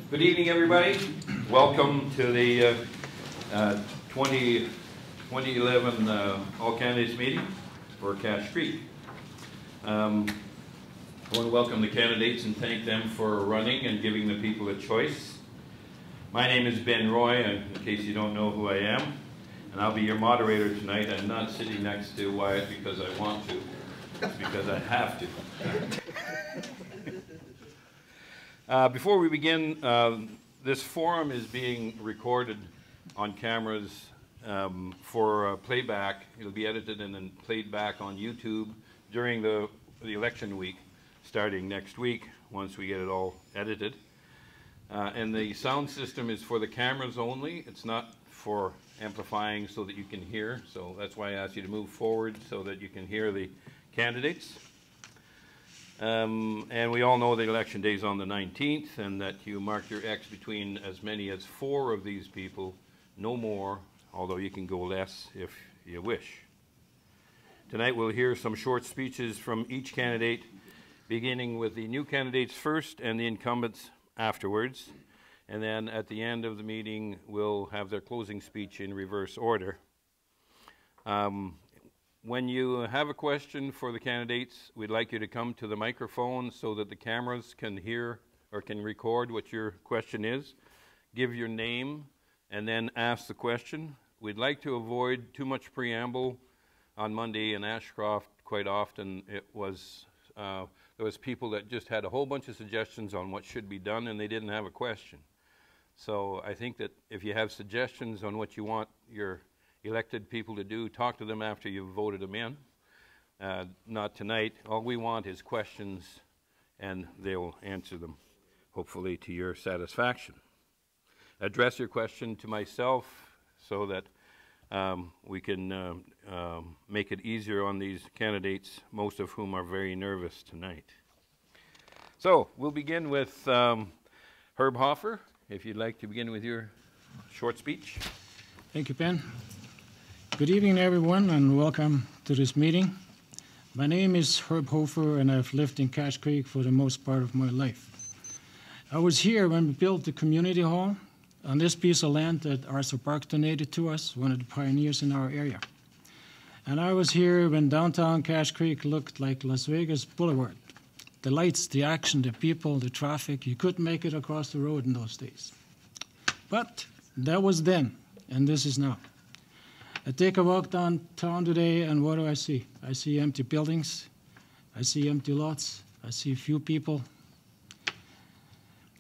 Good evening, everybody. Welcome to the 2011 All Candidates meeting for Ashcreek. I want to welcome the candidates and thank them for running and giving the people a choice. My name is Ben Roy, in case you don't know who I am, and I'll be your moderator tonight. I'm not sitting next to Wyatt because I want to, it's because I have to. Before we begin, this forum is being recorded on cameras for playback. It'll be edited and then played back on YouTube during the election week, starting next week, once we get it all edited. And the sound system is for the cameras only. It's not for amplifying so that you can hear. So that's why I asked you to move forward so that you can hear the candidates. And we all know the election day is on the 19th and that you mark your X between as many as 4 of these people, no more, although you can go less if you wish. Tonight we'll hear some short speeches from each candidate, beginning with the new candidates first and the incumbents afterwards. And then at the end of the meeting, we'll have their closing speech in reverse order. When you have a question for the candidates, we'd like you to come to the microphone so that the cameras can hear or can record what your question is. Give your name and then ask the question. We'd like to avoid too much preamble. On Monday in Ashcroft, quite often there was people that just had a whole bunch of suggestions on what should be done and they didn't have a question. So I think that if you have suggestions on what you want your elected people to do, talk to them after you've voted them in. Not tonight. All we want is questions and they'll answer them, hopefully to your satisfaction. Address your question to myself so that we can make it easier on these candidates, most of whom are very nervous tonight. So we'll begin with Herb Hoffer, if you'd like to begin with your short speech. Thank you, Ben. Good evening, everyone, and welcome to this meeting. My name is Herb Hofer, and I've lived in Ashcreek for the most part of my life. I was here when we built the community hall on this piece of land that Arthur Park donated to us, one of the pioneers in our area. And I was here when downtown Ashcreek looked like Las Vegas Boulevard. The lights, the action, the people, the traffic, you couldn't make it across the road in those days. But that was then, and this is now. I take a walk downtown today, and what do I see? I see empty buildings, I see empty lots, I see few people,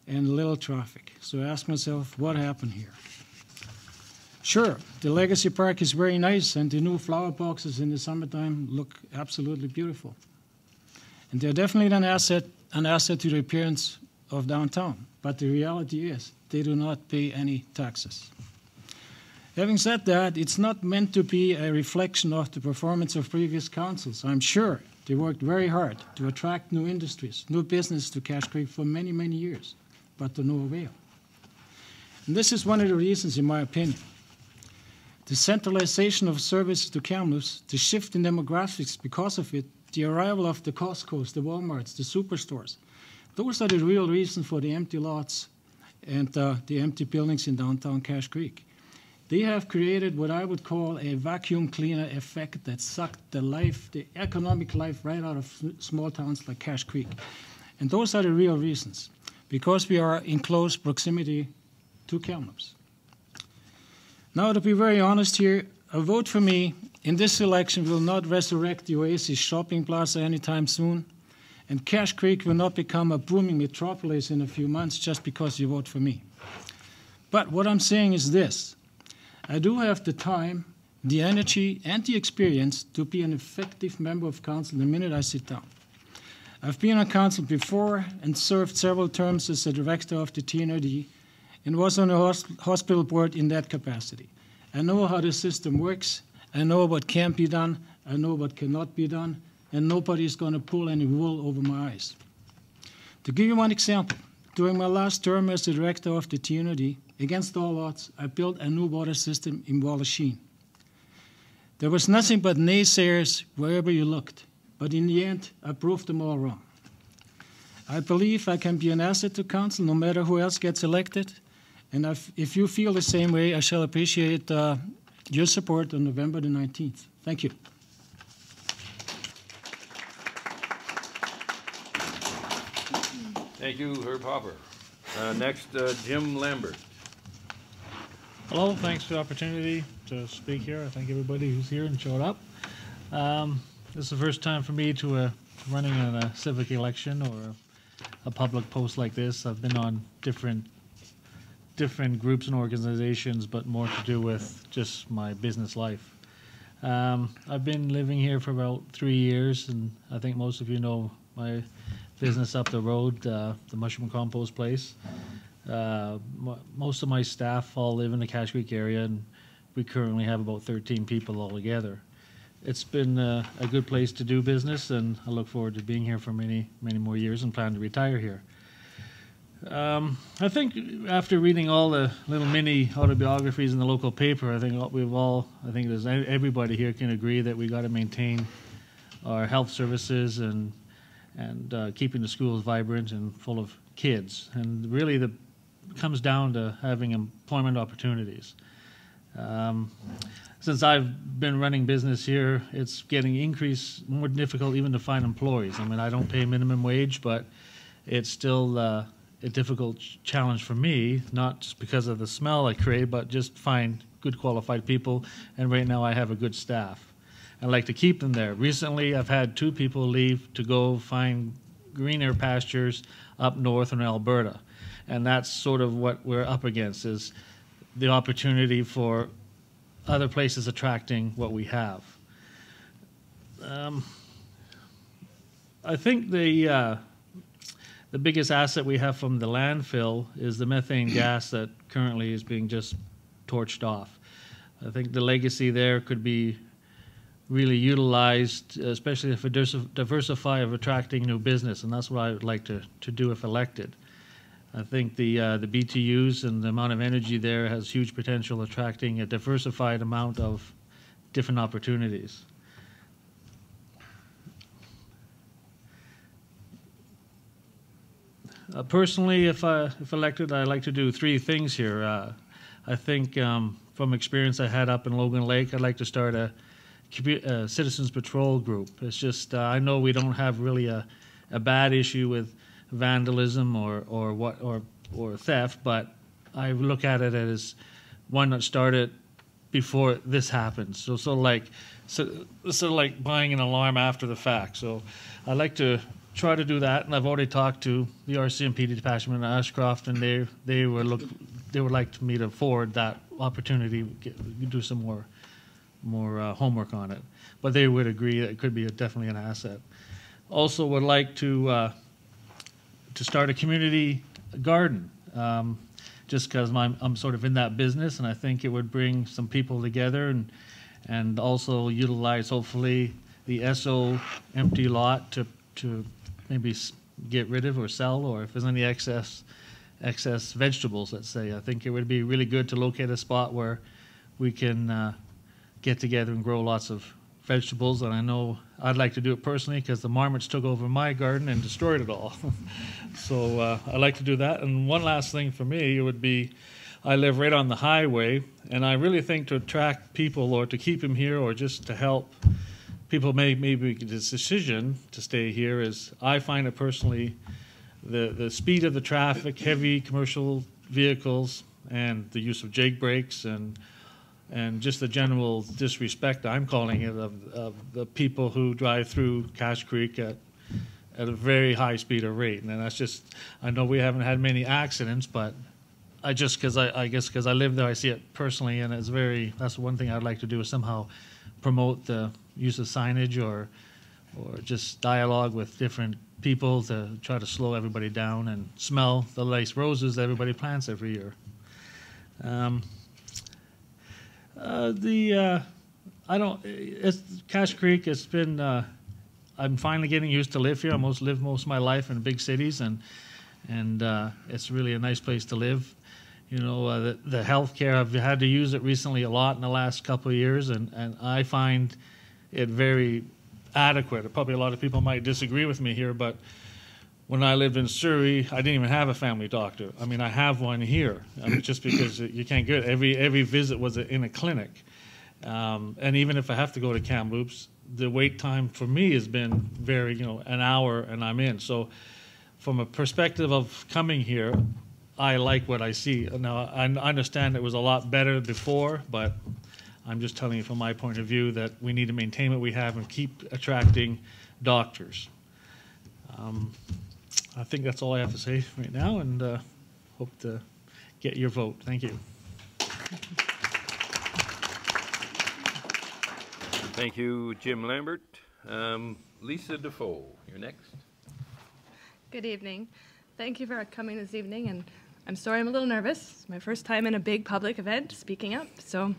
and little traffic. So I ask myself, what happened here? Sure, the Legacy Park is very nice, and the new flower boxes in the summertime look absolutely beautiful. And they're definitely an asset to the appearance of downtown. But the reality is, they do not pay any taxes. Having said that, it's not meant to be a reflection of the performance of previous councils. I'm sure they worked very hard to attract new industries, new business to Ashcreek for many, many years, but to no avail. And this is one of the reasons, in my opinion. The centralization of services to Kamloops, the shift in demographics because of it, the arrival of the Costco's, the Walmarts, the superstores, those are the real reasons for the empty lots and the empty buildings in downtown Ashcreek. They have created what I would call a vacuum cleaner effect that sucked the economic life right out of small towns like Ashcreek. And those are the real reasons, because we are in close proximity to Kamloops. Now, to be very honest here, a vote for me in this election will not resurrect the Oasis shopping plaza anytime soon, and Ashcreek will not become a booming metropolis in a few months just because you vote for me. But what I'm saying is this. I do have the time, the energy, and the experience to be an effective member of council the minute I sit down. I've been on council before and served several terms as the director of the TNRD and was on the hospital board in that capacity. I know how the system works, I know what can be done, I know what cannot be done, and nobody's going to pull any wool over my eyes. To give you one example, during my last term as the director of the TNRD, against all odds, I built a new water system in Wallachine. There was nothing but naysayers wherever you looked, but in the end, I proved them all wrong. I believe I can be an asset to council no matter who else gets elected. And if you feel the same way, I shall appreciate your support on November the 19th. Thank you. Thank you, Herb Hopper. Next, Jim Lambert. Hello, thanks for the opportunity to speak here. I thank everybody who's here and showed up. This is the first time for me to running in a civic election or a public post like this. I've been on different groups and organizations, but more to do with just my business life. I've been living here for about 3 years, and I think most of you know my business up the road, the mushroom compost place. Most of my staff all live in the Ashcreek area, and we currently have about 13 people altogether. It's been a good place to do business, and I look forward to being here for many, many more years and plan to retire here. I think after reading all the little mini autobiographies in the local paper, I think everybody here can agree that we got to maintain our health services and keeping the schools vibrant and full of kids. And really, it comes down to having employment opportunities. Since I've been running business here, it's getting more difficult even to find employees. I mean, I don't pay minimum wage, but it's still a difficult challenge for me, not just because of the smell I create, but just find good qualified people. And right now I have a good staff. I like to keep them there. Recently, I've had 2 people leave to go find greener pastures up north in Alberta. And that's sort of what we're up against, is the opportunity for other places attracting what we have. I think the biggest asset we have from the landfill is the methane gas that currently is being just torched off. I think the legacy there could be really utilized, especially if we diversify of attracting new business, and that's what I would like to do if elected. I think the BTUs and the amount of energy there has huge potential, attracting a diversified amount of different opportunities. Personally, if elected, I like to do 3 things here. I think from experience I had up in Logan Lake, I'd like to start a citizens patrol group. It's just I know we don't have really a bad issue with vandalism or theft, but I look at it as why not start it before this happens? So sort of like buying an alarm after the fact. So I like to try to do that, and I've already talked to the RCMP detachment in Ashcroft, and they would like me to forward that opportunity, do some more homework on it. But they would agree that it could be definitely an asset. Also would like to start a community garden, just because I'm sort of in that business, and I think it would bring some people together and also utilize, hopefully, the SO empty lot to maybe get rid of or sell, or if there's any excess vegetables, let's say. I think it would be really good to locate a spot where we can get together and grow lots of vegetables, and I know I'd like to do it personally because the marmots took over my garden and destroyed it all. So I like to do that. And one last thing for me would be, I live right on the highway, and I really think to attract people or to keep them here or just to help people make maybe this decision to stay here is, I find it personally, the speed of the traffic, heavy commercial vehicles, and the use of jake brakes and just the general disrespect, I'm calling it, of the people who drive through Ashcreek at a very high speed or rate. And that's just, I know we haven't had many accidents, but I guess because I live there, I see it personally, and that's one thing I'd like to do, is somehow promote the use of signage or just dialogue with different people to try to slow everybody down and smell the nice roses that everybody plants every year. Ashcreek, it's been, I'm finally getting used to live here. I lived most of my life in big cities, and it's really a nice place to live. You know, the healthcare, I've had to use it recently a lot in the last couple of years, and I find it very adequate. Probably a lot of people might disagree with me here, but when I lived in Surrey, I didn't even have a family doctor. I mean, I have one here, just because you can't get it. Every visit was in a clinic. And even if I have to go to Kamloops, the wait time for me has been very, an hour and I'm in. So from a perspective of coming here, I like what I see. Now, I understand it was a lot better before, but I'm just telling you from my point of view that we need to maintain what we have and keep attracting doctors. I think that's all I have to say right now, and hope to get your vote. Thank you. Thank you, Jim Lambert. Lisa Defoe, you're next. Good evening. Thank you for coming this evening, and I'm sorry I'm a little nervous. It's my first time in a big public event speaking up. So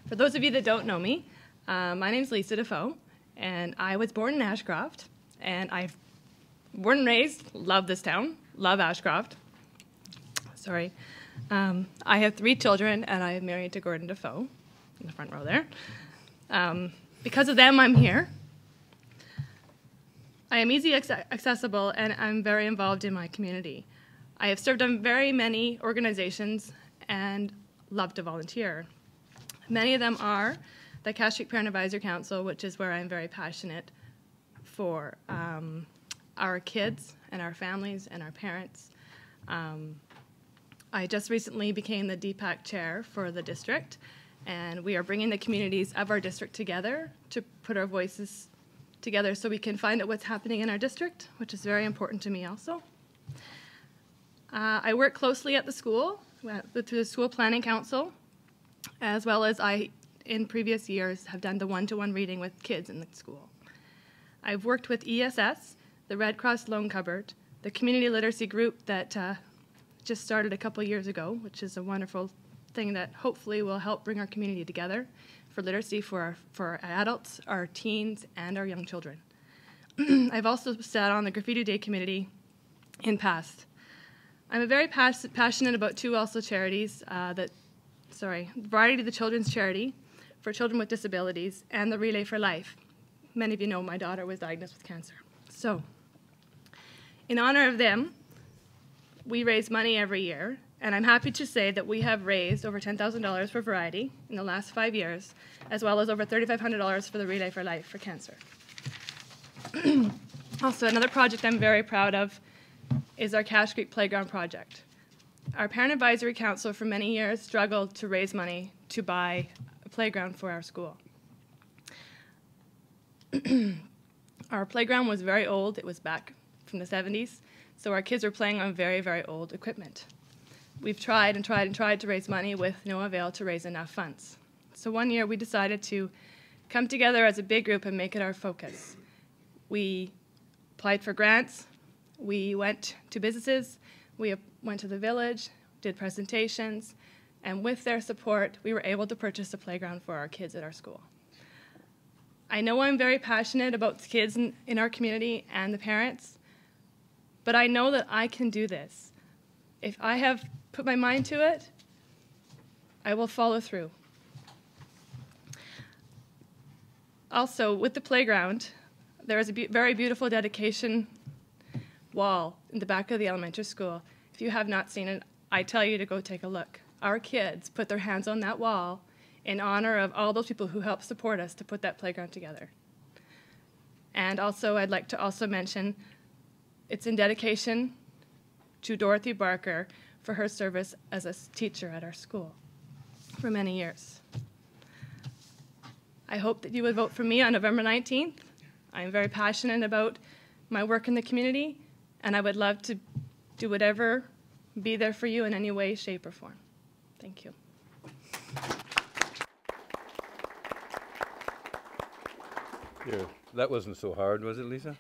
for those of you that don't know me, my name's Lisa Defoe, and I was born in Ashcroft, and I've born and raised, love this town, love Ashcroft. Sorry. I have 3 children, and I am married to Gordon Defoe in the front row there. Because of them, I'm here. I am easily accessible, and I'm very involved in my community. I have served on very many organizations and love to volunteer. Many of them are the Ashcreek Parent Advisory Council, which is where I'm very passionate for our kids and our families and our parents. I just recently became the DPAC chair for the district, and we are bringing the communities of our district together to put our voices together so we can find out what's happening in our district, which is very important to me also. I work closely at the school, through the School Planning Council, as well as I, in previous years, have done the one-to-one reading with kids in the school. I've worked with ESS, the Red Cross Loan Cupboard, the community literacy group that just started a couple years ago, which is a wonderful thing that hopefully will help bring our community together for literacy for our adults, our teens, and our young children. I've also sat on the Graffiti Day committee in past. I'm very passionate about 2 also charities, Variety of the Children's Charity for children with disabilities and the Relay for Life. Many of you know my daughter was diagnosed with cancer. So, in honor of them, we raise money every year, and I'm happy to say that we have raised over $10,000 for Variety in the last 5 years, as well as over $3,500 for the Relay for Life for cancer. Also, another project I'm very proud of is our Ashcreek Playground project. Our Parent Advisory Council for many years struggled to raise money to buy a playground for our school. Our playground was very old. It was back from the 70s, so our kids were playing on very, very old equipment. We've tried and tried and tried to raise money with no avail to raise enough funds. So one year we decided to come together as a big group and make it our focus. We applied for grants, we went to businesses, we went to the village, did presentations, and with their support, we were able to purchase a playground for our kids at our school. I know I'm very passionate about the kids in our community and the parents, but I know that I can do this. If I have put my mind to it, I will follow through. Also, with the playground, there is a very beautiful dedication wall in the back of the elementary school. If you have not seen it, I tell you to go take a look. Our kids put their hands on that wall in honor of all those people who helped support us to put that playground together. And also, I'd like to also mention, it's in dedication to Dorothy Barker for her service as a teacher at our school for many years. I hope that you would vote for me on November 19th. I'm very passionate about my work in the community, and I would love to do whatever, be there for you in any way, shape, or form. Thank you. Yeah, that wasn't so hard, was it, Lisa?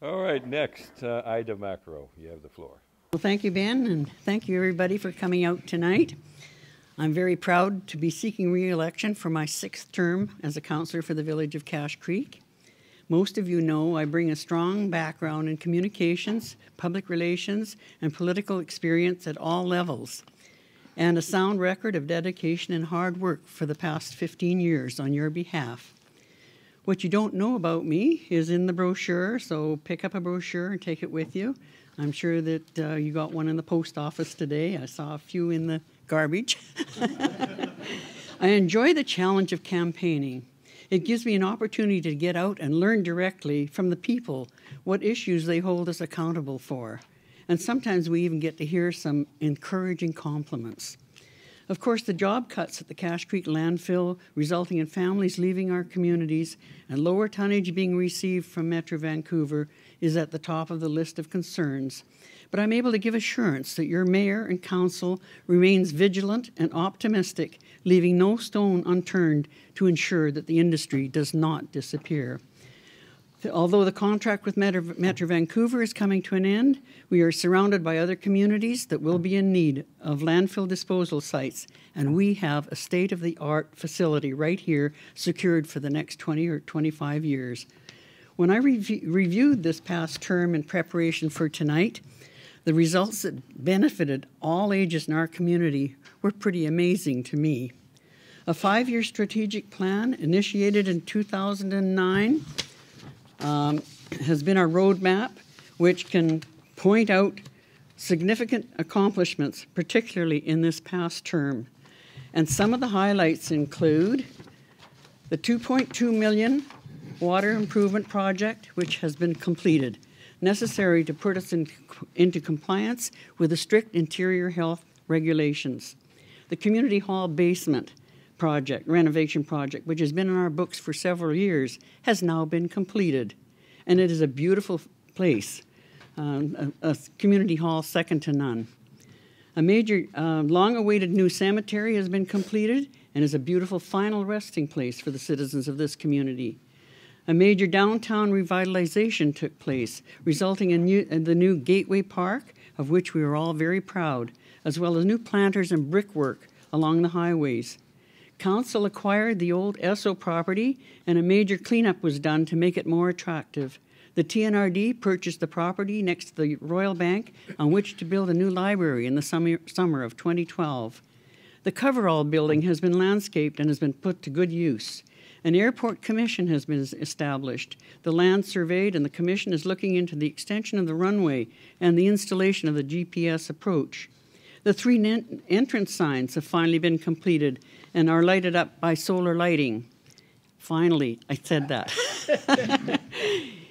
All right, next, Ida Macro, you have the floor. Well, thank you, Ben, and thank you, everybody, for coming out tonight. I'm very proud to be seeking re-election for my 6th term as a councillor for the village of Ashcreek. Most of you know I bring a strong background in communications, public relations, and political experience at all levels, and a sound record of dedication and hard work for the past 15 years on your behalf. What you don't know about me is in the brochure, so pick up a brochure and take it with you. I'm sure that you got one in the post office today. I saw a few in the garbage. I enjoy the challenge of campaigning. It gives me an opportunity to get out and learn directly from the people what issues they hold us accountable for. And sometimes we even get to hear some encouraging compliments. Of course, the job cuts at the Cache Creek landfill, resulting in families leaving our communities and lower tonnage being received from Metro Vancouver, is at the top of the list of concerns. But I'm able to give assurance that your mayor and council remains vigilant and optimistic, leaving no stone unturned to ensure that the industry does not disappear. Although the contract with Metro Vancouver is coming to an end, we are surrounded by other communities that will be in need of landfill disposal sites, and we have a state-of-the-art facility right here secured for the next 20 or 25 years. When I reviewed this past term in preparation for tonight, the results that benefited all ages in our community were pretty amazing to me. A 5-year strategic plan initiated in 2009 has been our roadmap, which can point out significant accomplishments, particularly in this past term. And some of the highlights include the $2.2 million water improvement project, which has been completed, necessary to put us into compliance with the strict interior health regulations. The community hall basement project, renovation project, which has been in our books for several years, has now been completed. And it is a beautiful place, a community hall second to none. A major, long-awaited new cemetery has been completed and is a beautiful final resting place for the citizens of this community. A major downtown revitalization took place, resulting in the new Gateway Park, of which we are all very proud, as well as new planters and brickwork along the highways. Council acquired the old Esso property, and a major cleanup was done to make it more attractive. The TNRD purchased the property next to the Royal Bank on which to build a new library in the summer of 2012. The Coverall building has been landscaped and has been put to good use. An airport commission has been established, the land surveyed, and the commission is looking into the extension of the runway and the installation of the GPS approach. The 3 entrance signs have finally been completed and are lighted up by solar lighting. Finally, I said that.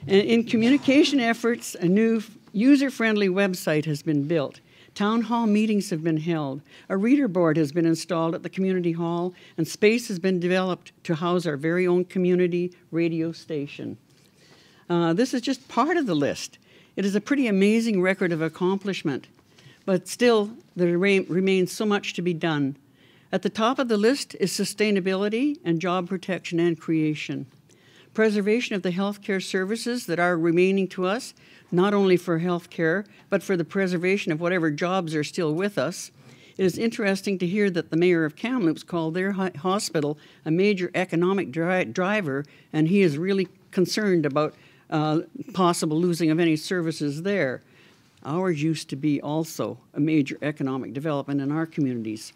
In communication efforts, a new user-friendly website has been built. Town hall meetings have been held. A reader board has been installed at the community hall, and space has been developed to house our very own community radio station. This is just part of the list. It is a pretty amazing record of accomplishment, but still there remains so much to be done. At the top of the list is sustainability and job protection and creation. Preservation of the healthcare services that are remaining to us, not only for healthcare, but for the preservation of whatever jobs are still with us. It is interesting to hear that the mayor of Kamloops called their hospital a major economic driver, and he is really concerned about possible losing of any services there. Ours used to be also a major economic development in our communities.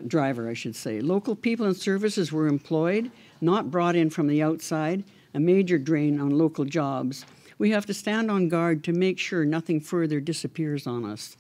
Driver, I should say. Local people and services were employed, not brought in from the outside, a major drain on local jobs. We have to stand on guard to make sure nothing further disappears on us.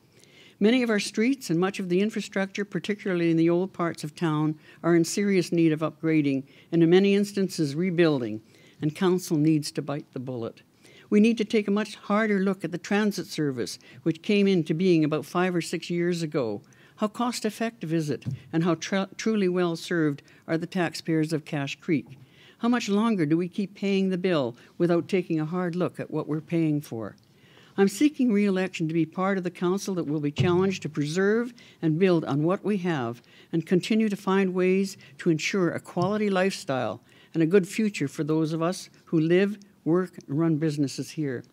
Many of our streets and much of the infrastructure, particularly in the old parts of town, are in serious need of upgrading and in many instances rebuilding, and council needs to bite the bullet. We need to take a much harder look at the transit service, which came into being about 5 or 6 years ago. How cost-effective is it, and how truly well-served are the taxpayers of Cache Creek? How much longer do we keep paying the bill without taking a hard look at what we're paying for? I'm seeking re-election to be part of the council that will be challenged to preserve and build on what we have and continue to find ways to ensure a quality lifestyle and a good future for those of us who live, work, and run businesses here.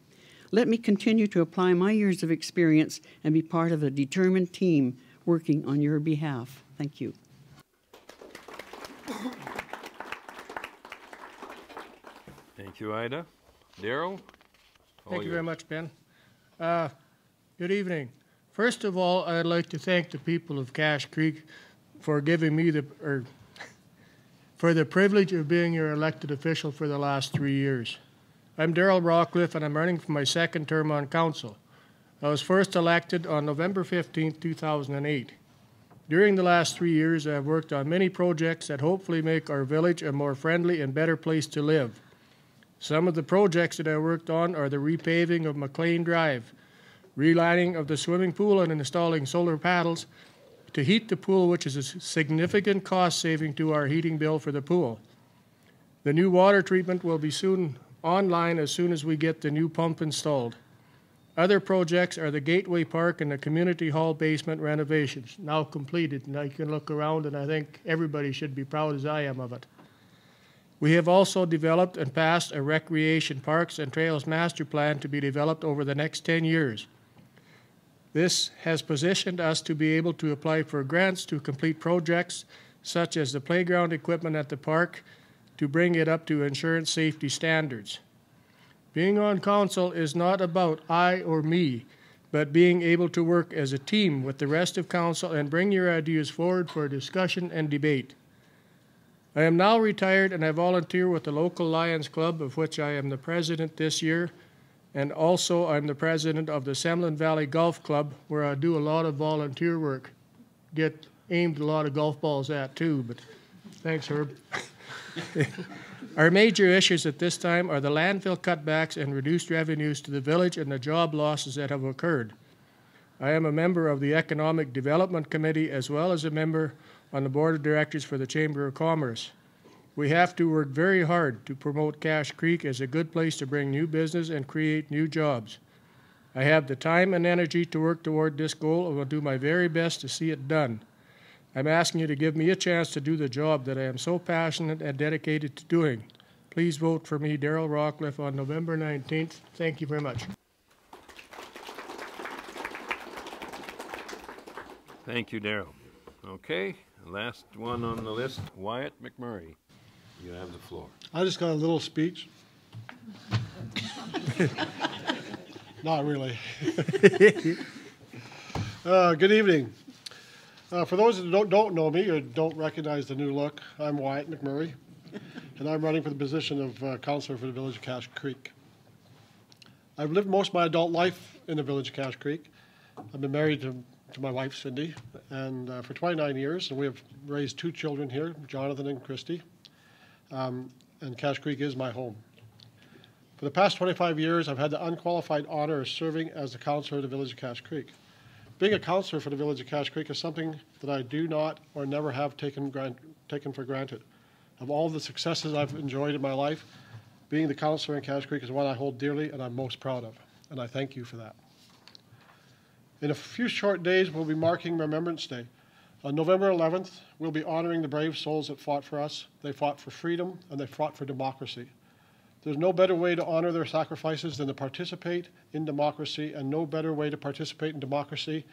Let me continue to apply my years of experience and be part of a determined team working on your behalf. Thank you. Thank you, Ida. Darryl? Thank you very much, Ben. Good evening. First of all, I'd like to thank the people of Cache Creek for giving me for the privilege of being your elected official for the last 3 years. I'm Darrell Rockcliffe, and I'm running for my second term on council. I was first elected on November 15, 2008. During the last 3 years, I have worked on many projects that hopefully make our village a more friendly and better place to live. Some of the projects that I worked on are the repaving of McLean Drive, relining of the swimming pool and installing solar paddles to heat the pool, which is a significant cost saving to our heating bill for the pool. The new water treatment will be soon online as soon as we get the new pump installed. Other projects are the Gateway Park and the Community Hall basement renovations, now completed, and I can look around and I think everybody should be proud as I am of it. We have also developed and passed a recreation parks and trails master plan to be developed over the next 10 years. This has positioned us to be able to apply for grants to complete projects such as the playground equipment at the park to bring it up to insurance safety standards. Being on council is not about I or me, but being able to work as a team with the rest of council and bring your ideas forward for discussion and debate. I am now retired and I volunteer with the local Lions Club, of which I am the president this year, and also I'm the president of the Semlin Valley Golf Club, where I do a lot of volunteer work. Get aimed a lot of golf balls at too, but thanks, Herb. Our major issues at this time are the landfill cutbacks and reduced revenues to the village and the job losses that have occurred. I am a member of the Economic Development Committee as well as a member on the Board of Directors for the Chamber of Commerce. We have to work very hard to promote Ashcreek as a good place to bring new business and create new jobs. I have the time and energy to work toward this goal and will do my very best to see it done. I'm asking you to give me a chance to do the job that I am so passionate and dedicated to doing. Please vote for me, Darrell Rockcliffe, on November 19th. Thank you very much. Thank you, Darrell. Okay, last one on the list, Wyatt McMurray. You have the floor. I just got a little speech. Not really. Good evening. For those that don't know me or don't recognize the new look, I'm Wyatt McMurray, and I'm running for the position of councillor for the village of Ashcreek. I've lived most of my adult life in the village of Ashcreek. I've been married to my wife, Cindy, and for 29 years, and we have raised 2 children here, Jonathan and Christy, and Ashcreek is my home. For the past 25 years, I've had the unqualified honor of serving as the councillor of the village of Ashcreek. Being a councillor for the village of Ashcreek is something that I do not or never have taken for granted. Of all the successes I've enjoyed in my life, being the councillor in Ashcreek is one I hold dearly and I'm most proud of, and I thank you for that. In a few short days, we'll be marking Remembrance Day. On November 11th, we'll be honoring the brave souls that fought for us. They fought for freedom and they fought for democracy. There's no better way to honor their sacrifices than to participate in democracy, and no better way to participate in democracy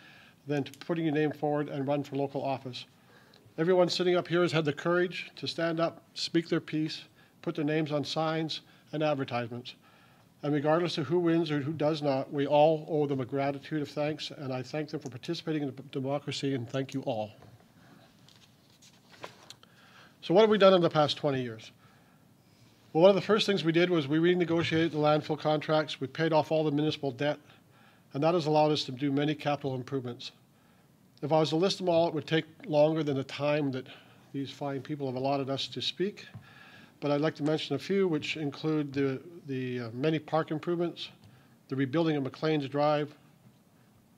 than to putting your name forward and run for local office. Everyone sitting up here has had the courage to stand up, speak their piece, put their names on signs and advertisements. And regardless of who wins or who does not, we all owe them a gratitude of thanks, and I thank them for participating in democracy, and thank you all. So what have we done in the past 20 years? Well, one of the first things we did was we renegotiated the landfill contracts, we paid off all the municipal debt, and that has allowed us to do many capital improvements. If I was to list them all, it would take longer than the time that these fine people have allotted us to speak, but I'd like to mention a few, which include the many park improvements, the rebuilding of McLean's Drive,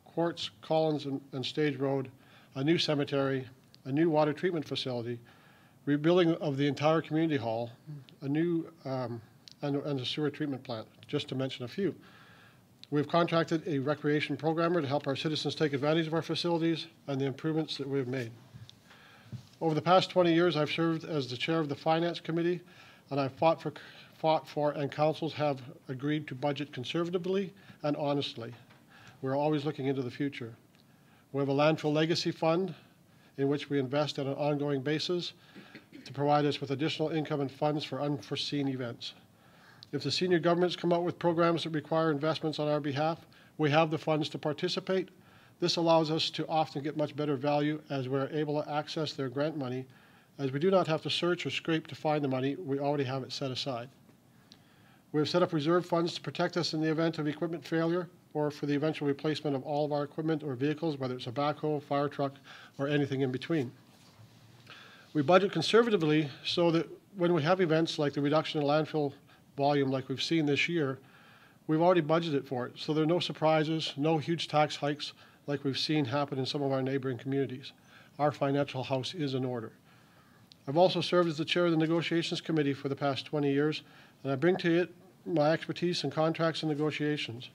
Quartz, Collins, and Stage Road, a new cemetery, a new water treatment facility, rebuilding of the entire community hall, a new and a sewer treatment plant, just to mention a few. We've contracted a recreation programmer to help our citizens take advantage of our facilities and the improvements that we've made. Over the past 20 years, I've served as the chair of the Finance Committee, and I've fought for and councils have agreed to budget conservatively and honestly. We're always looking into the future. We have a landfill legacy fund in which we invest on an ongoing basis to provide us with additional income and funds for unforeseen events. If the senior governments come out with programs that require investments on our behalf, we have the funds to participate. This allows us to often get much better value as we're able to access their grant money as we do not have to search or scrape to find the money, we already have it set aside. We have set up reserve funds to protect us in the event of equipment failure or for the eventual replacement of all of our equipment or vehicles, whether it's a backhoe, fire truck, or anything in between. We budget conservatively so that when we have events like the reduction in landfill volume like we've seen this year, we've already budgeted for it. So there are no surprises, no huge tax hikes like we've seen happen in some of our neighboring communities. Our financial house is in order. I've also served as the chair of the negotiations committee for the past 20 years, and I bring to it my expertise in contracts and negotiations.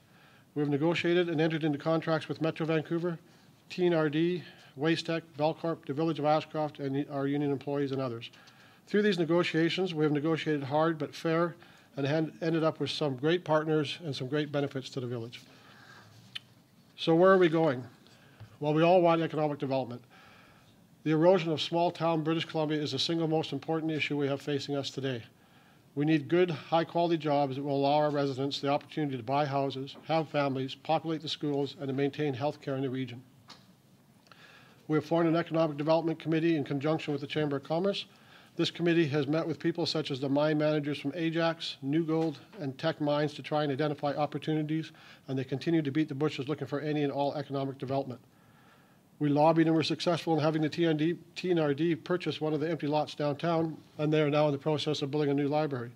We have negotiated and entered into contracts with Metro Vancouver, TNRD, Wastec, Belcorp, the Village of Ashcroft, and our union employees and others. Through these negotiations, we have negotiated hard but fair and ended up with some great partners and some great benefits to the village. So where are we going? Well, we all want economic development. The erosion of small-town British Columbia is the single most important issue we have facing us today. We need good, high-quality jobs that will allow our residents the opportunity to buy houses, have families, populate the schools, and to maintain health care in the region. We have formed an economic development committee in conjunction with the Chamber of Commerce. This committee has met with people such as the mine managers from Ajax, New Gold, and Teck Mines to try and identify opportunities, and they continue to beat the bushes looking for any and all economic development. We lobbied and were successful in having the TNRD purchase one of the empty lots downtown, and they are now in the process of building a new library.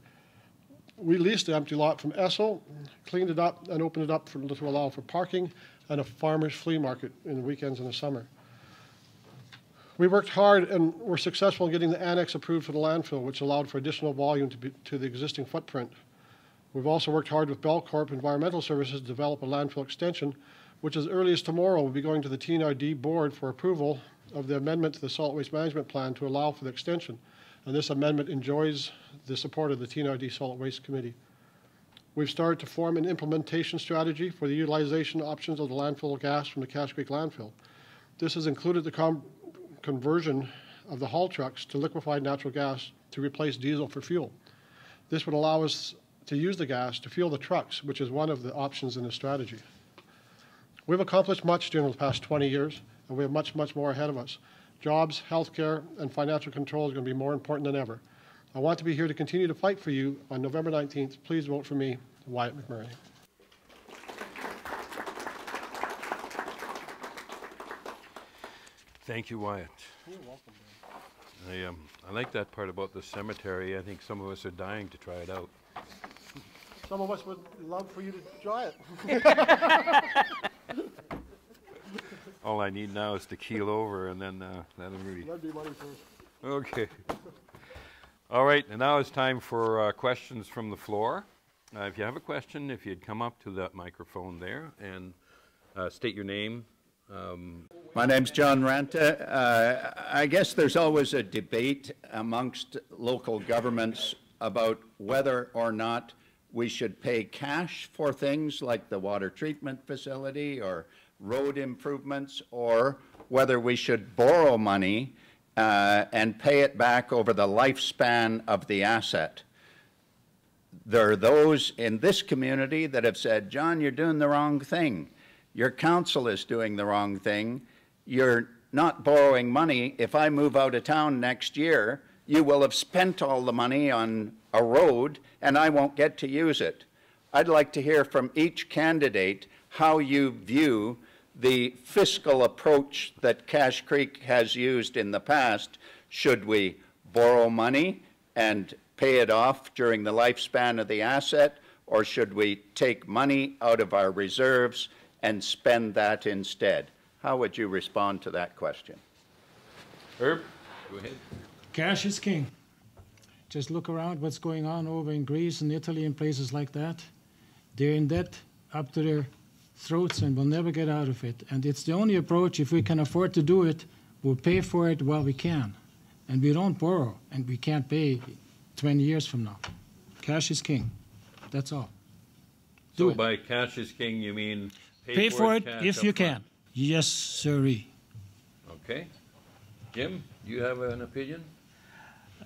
We leased the empty lot from Esso, cleaned it up, and opened it up to allow for parking and a farmer's flea market in the weekends in the summer. We worked hard and were successful in getting the annex approved for the landfill, which allowed for additional volume to the existing footprint. We've also worked hard with Belcorp Environmental Services to develop a landfill extension, which as early as tomorrow will be going to the TNRD board for approval of the amendment to the solid waste management plan to allow for the extension. And this amendment enjoys the support of the TNRD Solid Waste Committee. We've started to form an implementation strategy for the utilization options of the landfill gas from the Ashcreek landfill. This has included the conversion of the haul trucks to liquefied natural gas to replace diesel for fuel. This would allow us to use the gas to fuel the trucks, which is one of the options in the strategy. We've accomplished much during the past 20 years, and we have much, much more ahead of us. Jobs, healthcare, and financial control is going to be more important than ever. I want to be here to continue to fight for you on November 19th. Please vote for me, Wyatt McMurray. Thank you, Wyatt. You're welcome, I like that part about the cemetery. I think some of us are dying to try it out. Some of us would love for you to try it. All I need now is to keel over, and then that'll really... That'd be money first. Okay. All right, and now it's time for questions from the floor. If you have a question, if you'd come up to that microphone there and state your name. My name's John Ranta. I guess there's always a debate amongst local governments about whether or not we should pay cash for things like the water treatment facility or road improvements, or whether we should borrow money and pay it back over the lifespan of the asset. There are those in this community that have said, John, you're doing the wrong thing. Your council is doing the wrong thing. You're not borrowing money. If I move out of town next year, you will have spent all the money on a road and I won't get to use it. I'd like to hear from each candidate how you view the fiscal approach that Ashcreek has used in the past. Should we borrow money and pay it off during the lifespan of the asset, or should we take money out of our reserves and spend that instead? How would you respond to that question? Herb, go ahead. Cash is king. Just look around what's going on over in Greece and Italy and places like that. They're in debt up to their throats and will never get out of it. And it's the only approach. If we can afford to do it, we'll pay for it while we can. And we don't borrow, and we can't pay 20 years from now. Cash is king. That's all. So by cash is king, you mean pay for it if you front. can. Yes, sirree. Okay. Jim, do you have an opinion?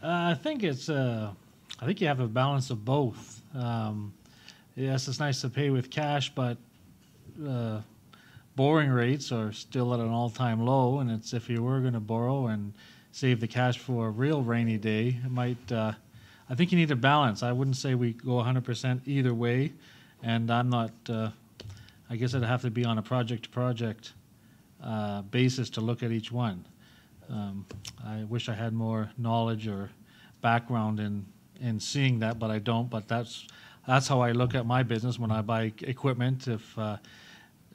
I think it's. I think you have a balance of both. Yes, it's nice to pay with cash, but borrowing rates are still at an all-time low. And it's if you were going to borrow and save the cash for a real rainy day. It might, I think you need a balance. I wouldn't say we go 100% either way, and I'm not, I guess it'd have to be on a project-to-project basis to look at each one. I wish I had more knowledge or background in seeing that, but I don't. But that's how I look at my business when I buy equipment. If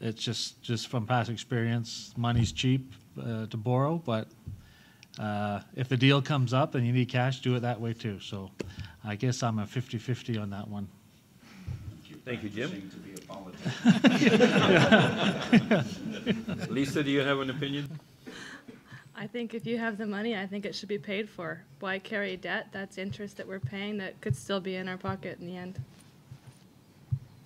it's just from past experience, money's cheap to borrow, but if the deal comes up and you need cash, do it that way too. So I guess I'm a 50-50 on that one. Thank you, Jim. Lisa, do you have an opinion? I think if you have the money, I think it should be paid for. Why carry debt? That's interest that we're paying that could still be in our pocket in the end.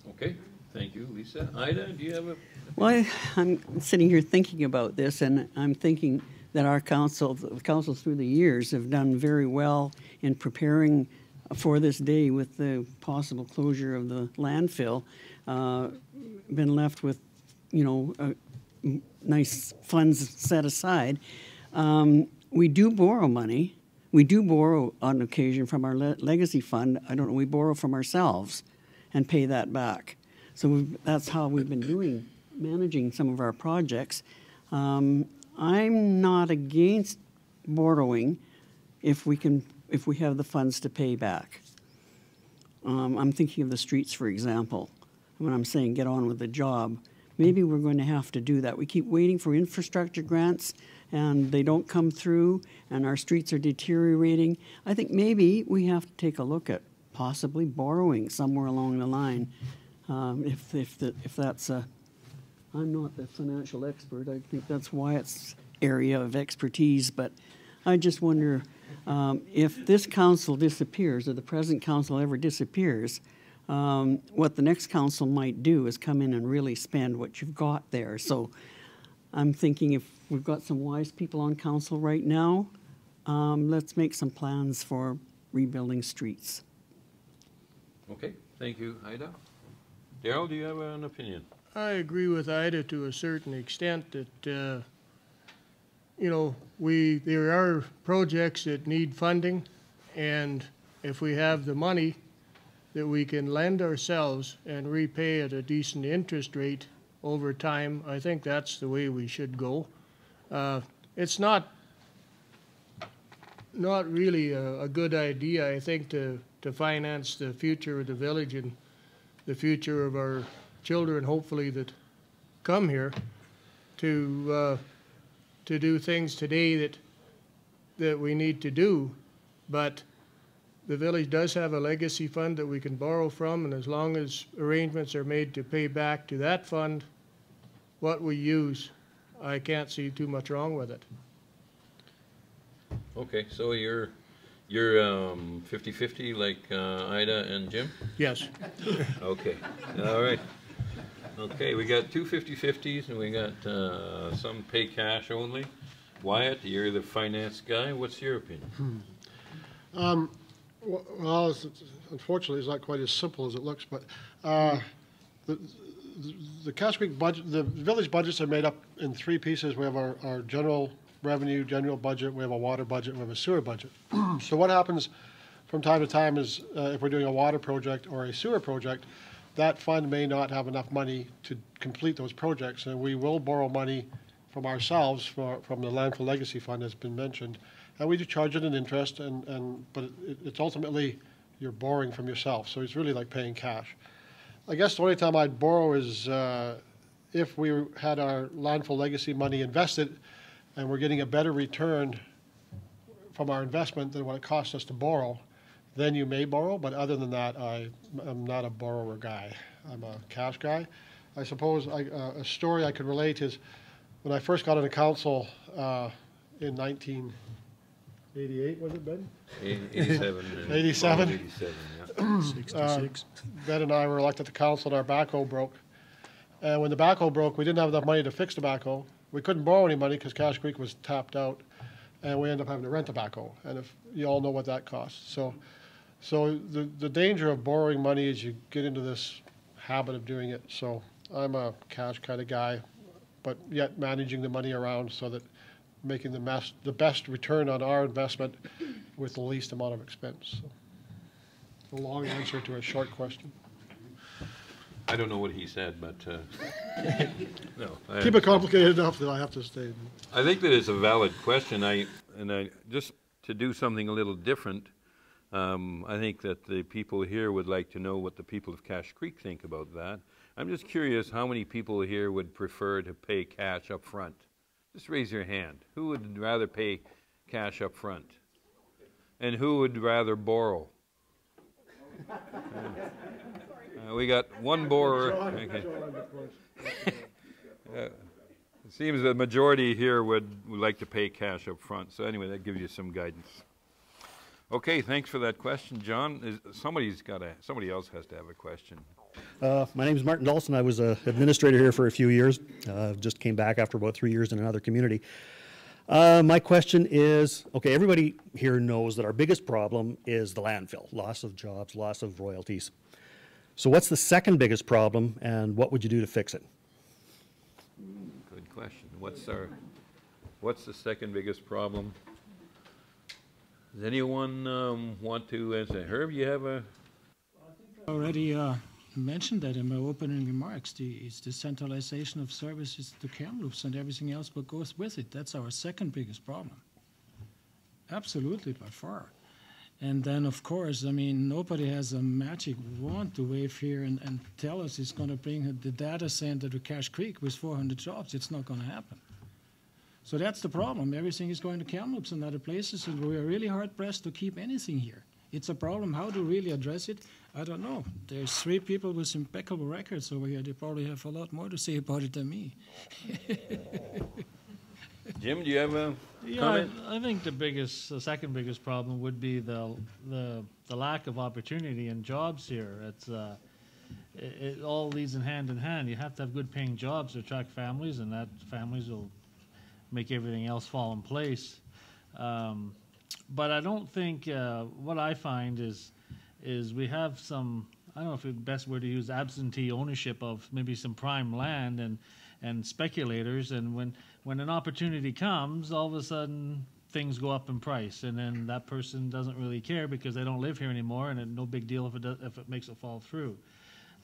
Okay, thank you, Lisa. Ida, do you have a? Well, I'm sitting here thinking about this, and I'm thinking that our council, the councils through the years, have done very well in preparing for this day with the possible closure of the landfill. Been left with, you know, nice funds set aside. We do borrow money. We do borrow on occasion from our legacy fund. I don't know, we borrow from ourselves and pay that back. So that's how we've been managing some of our projects. I'm not against borrowing if we have the funds to pay back. I'm thinking of the streets, for example. When I'm saying get on with the job, maybe we're going to have to do that. We keep waiting for infrastructure grants, and they don't come through, and our streets are deteriorating. I think maybe we have to take a look at possibly borrowing somewhere along the line. If that's a, I'm not the financial expert. I think that's Wyatt's area of expertise, but I just wonder if this council disappears, or the present council ever disappears, what the next council might do is come in and really spend what you've got there. So I'm thinking if we've got some wise people on council right now, let's make some plans for rebuilding streets. Okay, thank you, Ida. Daryl, do you have an opinion? I agree with Ida to a certain extent that, you know, there are projects that need funding, and if we have the money that we can lend ourselves and repay at a decent interest rate over time, I think that's the way we should go. It's not really a good idea, I think, to finance the future of the village and the future of our children, hopefully, that come here, to do things today that we need to do. But the village does have a legacy fund that we can borrow from, and as long as arrangements are made to pay back to that fund what we use, I can't see too much wrong with it. Okay, so you're 50-50 like Ida and Jim? Yes. Okay, all right. Okay, we got two 50-50s, and we got some pay cash only. Wyatt, you're the finance guy. What's your opinion? Well, unfortunately, it's not quite as simple as it looks, but the Ashcreek budget, the village budgets are made up in three pieces. We have our general revenue, general budget, we have a water budget, we have a sewer budget. So what happens from time to time is if we're doing a water project or a sewer project, that fund may not have enough money to complete those projects, and we will borrow money from ourselves from the Landfill Legacy Fund, as has been mentioned, and we do charge it an interest, but it's ultimately you're borrowing from yourself, so it's really like paying cash. I guess the only time I'd borrow is if we had our Landfill Legacy money invested and we're getting a better return from our investment than what it costs us to borrow, then you may borrow, but other than that, I'm not a borrower guy. I'm a cash guy. I suppose a story I could relate is when I first got into council in 1988, was it, Ben? 87. 87? 87, yeah. 66. Ben and I were elected to council and our backhoe broke. And when the backhoe broke, we didn't have enough money to fix the backhoe. We couldn't borrow any money because Ashcreek was tapped out, and we ended up having to rent a backhoe. And if you all know what that costs. So the danger of borrowing money is you get into this habit of doing it. So I'm a cash kind of guy, but yet managing the money around so that making the best return on our investment with the least amount of expense. So, a long answer to a short question. I don't know what he said, but no. Keep it complicated enough that I have to stay. I think that it's a valid question. I just to do something a little different. I think that the people here would like to know what the people of Cache Creek think about that. I'm just curious how many people here would prefer to pay cash up front. Just raise your hand. Who would rather pay cash up front? And who would rather borrow? We got one borrower. Okay. It seems the majority here would like to pay cash up front. So anyway, that gives you some guidance. Okay, thanks for that question, John. Somebody else has to have a question. My name is Martin Dawson. I was an administrator here for a few years. Just came back after about 3 years in another community. My question is, okay, everybody here knows that our biggest problem is the landfill, loss of jobs, loss of royalties. So what's the second biggest problem, and what would you do to fix it? Good question. What's the second biggest problem? Does anyone want to answer? Herb, you have a... I already mentioned that in my opening remarks. It's the centralization of services to Kamloops and everything else what goes with it. That's our second biggest problem. Absolutely, by far. And then, of course, I mean, nobody has a magic wand to wave here and tell us it's going to bring the data center to Cache Creek with 400 jobs. It's not going to happen. So that's the problem. Everything is going to Kamloops and other places, and we are really hard-pressed to keep anything here. It's a problem. How to really address it, I don't know. There's 3 people with impeccable records over here. They probably have a lot more to say about it than me. Jim, do you have a comment? I think the second biggest problem would be the lack of opportunity and jobs here. It all leads in hand. You have to have good paying jobs to attract families, and that families will make everything else fall in place. But I don't think what I find is we have some, I don't know if the best word to use, absentee ownership of maybe some prime land and speculators, and when an opportunity comes, all of a sudden things go up in price, and then that person doesn't really care because they don't live here anymore, and no big deal if it makes it fall through.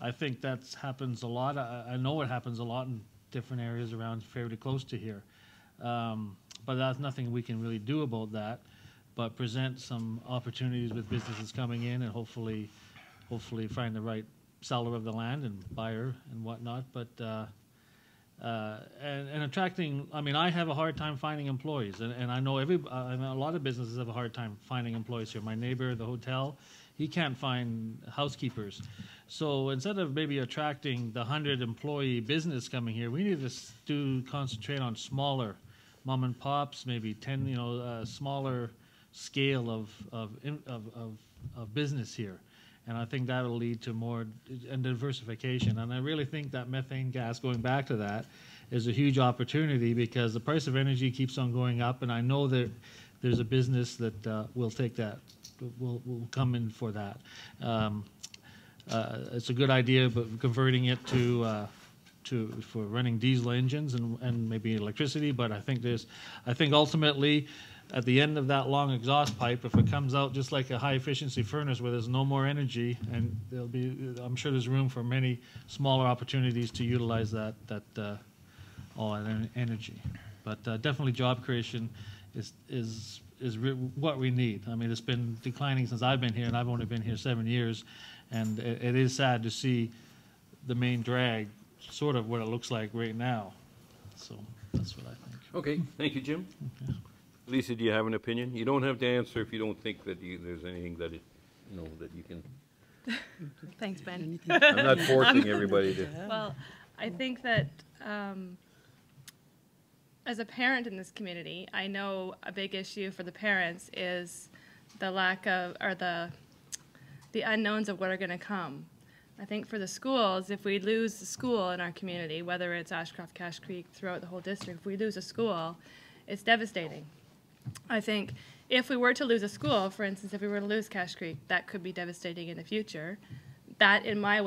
I think that happens a lot. I know it happens a lot in different areas around fairly close to here, but that's nothing we can really do about that, but present some opportunities with businesses coming in and hopefully find the right seller of the land and buyer and whatnot. But and attracting, I mean, I have a hard time finding employees, and I know a lot of businesses have a hard time finding employees here. My neighbor, the hotel, he can't find housekeepers. So instead of maybe attracting the 100-employee business coming here, we need to concentrate on smaller mom and pops, maybe 10, smaller scale of business here. And I think that will lead to more diversification. And I really think that methane gas, going back to that, is a huge opportunity because the price of energy keeps on going up. And I know that there's a business that will take that, will come in for that. It's a good idea, but converting it for running diesel engines and maybe electricity. But I think ultimately, at the end of that long exhaust pipe, if it comes out just like a high-efficiency furnace where there's no more energy, and I'm sure there's room for many smaller opportunities to utilize that energy. But definitely job creation is what we need. I mean, it's been declining since I've been here, and I've only been here 7 years, and it is sad to see the main drag sort of what it looks like right now. So that's what I think. Okay, thank you, Jim. Okay. Lisa, do you have an opinion? You don't have to answer if you don't think that there's anything that that you can. Thanks, Ben. I'm not forcing everybody to. Well, I think that as a parent in this community, I know a big issue for the parents is the lack of, or the unknowns of what are going to come. I think for the schools, if we lose the school in our community, whether it's Ashcroft, Cache Creek, throughout the whole district, if we lose a school, it's devastating. I think if we were to lose a school, for instance, if we were to lose Cache Creek, that could be devastating in the future. That, in my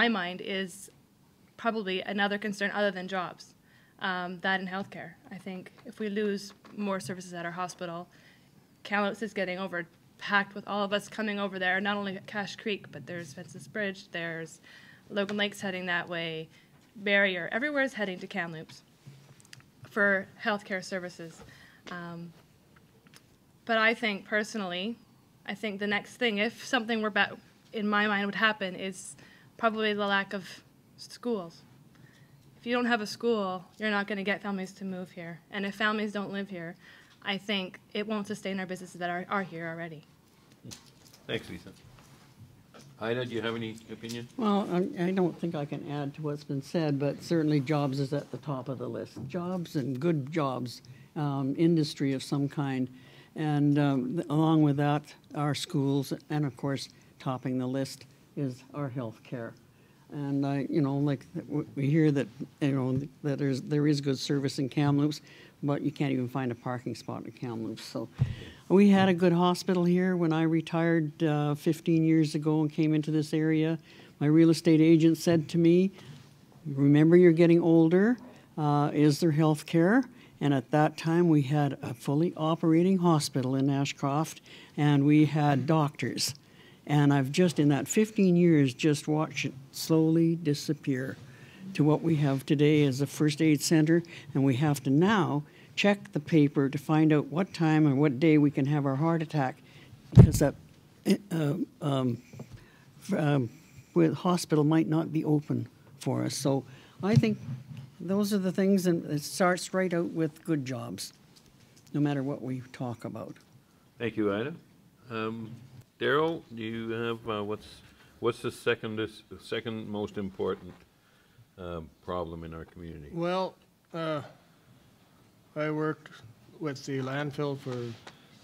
mind, is probably another concern other than jobs. that in healthcare. I think if we lose more services at our hospital, Kamloops is getting overpacked with all of us coming over there, not only at Cache Creek, but there's Fences Bridge, there's Logan Lake's heading that way, Barrier, everywhere is heading to Kamloops for healthcare services. But I think personally, I think the next thing, if something were in my mind would happen, is probably the lack of schools. If you don't have a school, you're not going to get families to move here. And if families don't live here, I think it won't sustain our businesses that are here already. Thanks, Lisa. Ida, do you have any opinion? Well, I don't think I can add to what's been said, but certainly jobs is at the top of the list. Jobs and good jobs, industry of some kind. And along with that, our schools, and of course, topping the list is our health care. And like we hear that, that there is good service in Kamloops, but you can't even find a parking spot in Kamloops. So we had a good hospital here when I retired 15 years ago and came into this area. My real estate agent said to me, remember you're getting older, is there health care? And at that time we had a fully operating hospital in Ashcroft, and we had doctors. And I've just, in that 15 years, just watched it slowly disappear to what we have today as a first aid center. And we have to now check the paper to find out what time and what day we can have our heart attack, because that hospital might not be open for us. So I think those are the things, and it starts right out with good jobs, no matter what we talk about. Thank you, Ida. Daryl, do you have what's the second most important problem in our community? Well, I worked with the landfill for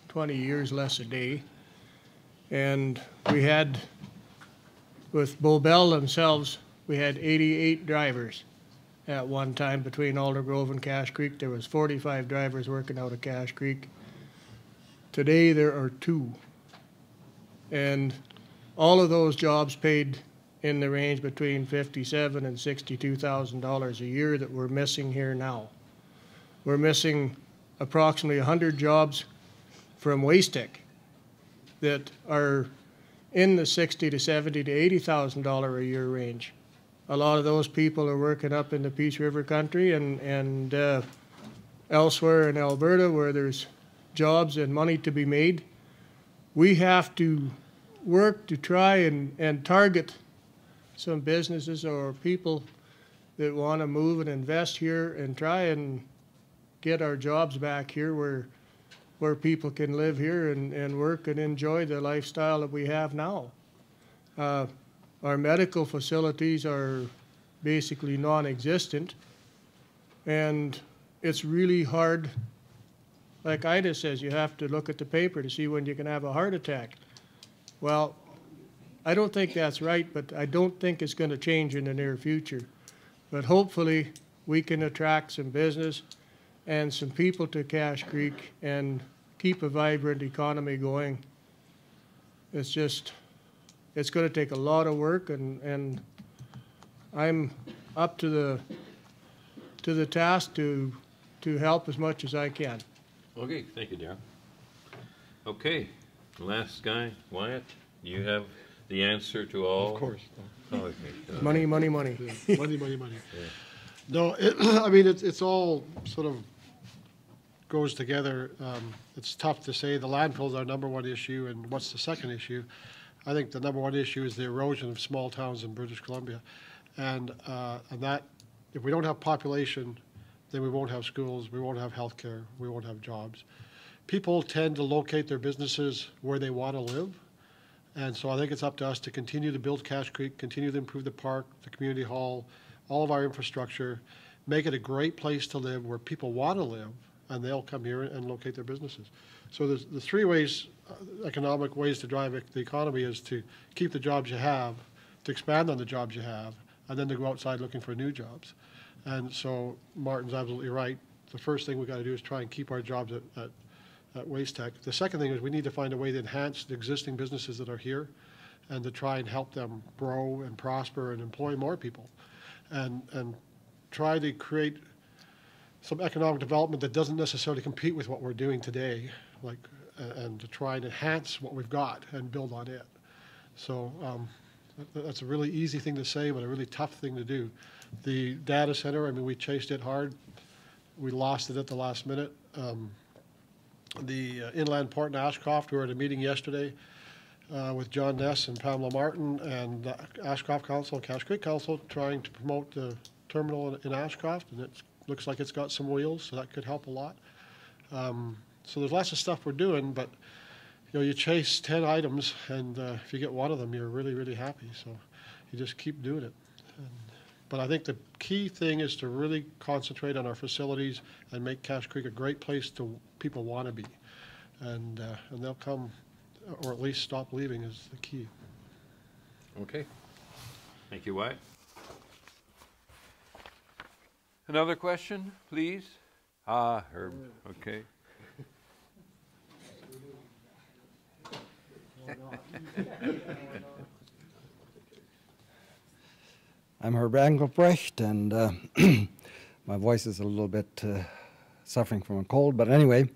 20 years less a day, and we had, with Bobel themselves, we had 88 drivers at one time between Aldergrove and Cache Creek. There was 45 drivers working out of Cache Creek. Today there are 2. And all of those jobs paid in the range between $57,000 and $62,000 a year that we're missing here now. We're missing approximately 100 jobs from Waste-Tech that are in the $60,000 to $70,000 to $80,000 a year range. A lot of those people are working up in the Peace River country and elsewhere in Alberta where there's jobs and money to be made. We have to work to try and target some businesses or people that want to move and invest here and try and get our jobs back here where people can live here and work and enjoy the lifestyle that we have now. Our medical facilities are basically non-existent, and it's really hard. Like Ida says, you have to look at the paper to see when you can have a heart attack. Well, I don't think that's right, but I don't think it's going to change in the near future. But hopefully we can attract some business and some people to Cache Creek and keep a vibrant economy going. It's just, it's going to take a lot of work, and I'm up to the task to help as much as I can. Okay, thank you, Darryl. Okay, last guy, Wyatt, you have the answer to all? Of course. Oh, okay. Money, money, money. Money, money, money. Yeah. No, I mean, it's all sort of goes together. It's tough to say the landfill is our number one issue, and what's the second issue? I think the number one issue is the erosion of small towns in British Columbia. And that, if we don't have population, then we won't have schools, we won't have healthcare, we won't have jobs. People tend to locate their businesses where they want to live. And so I think it's up to us to continue to build Cache Creek, continue to improve the park, the community hall, all of our infrastructure, make it a great place to live where people want to live, and they'll come here and locate their businesses. So there's the 3 ways, economic ways to drive the economy is to keep the jobs you have, to expand on the jobs you have, and then to go outside looking for new jobs. And so Martin's absolutely right. The first thing we've got to do is try and keep our jobs at Waste-Tech. The second thing is we need to find a way to enhance the existing businesses that are here and to try and help them grow and prosper and employ more people and try to create some economic development that doesn't necessarily compete with what we're doing today, like, and to try and enhance what we've got and build on it. So that's a really easy thing to say, but a really tough thing to do. The data center, I mean, we chased it hard. We lost it at the last minute. The inland port in Ashcroft, we were at a meeting yesterday with John Ness and Pamela Martin and the Ashcroft Council and Cache Creek Council trying to promote the terminal in Ashcroft, and it looks like it's got some wheels, so that could help a lot. So there's lots of stuff we're doing, but you know, you chase 10 items, and if you get one of them, you're really, really happy. So you just keep doing it. But I think the key thing is to really concentrate on our facilities and make Cache Creek a great place to people want to be, and they'll come, or at least stop leaving is the key. Okay. Thank you, Wyatt. Another question, please? Ah, Herb. Okay. I'm Herb Engelbrecht, and my voice is a little bit suffering from a cold, but anyway,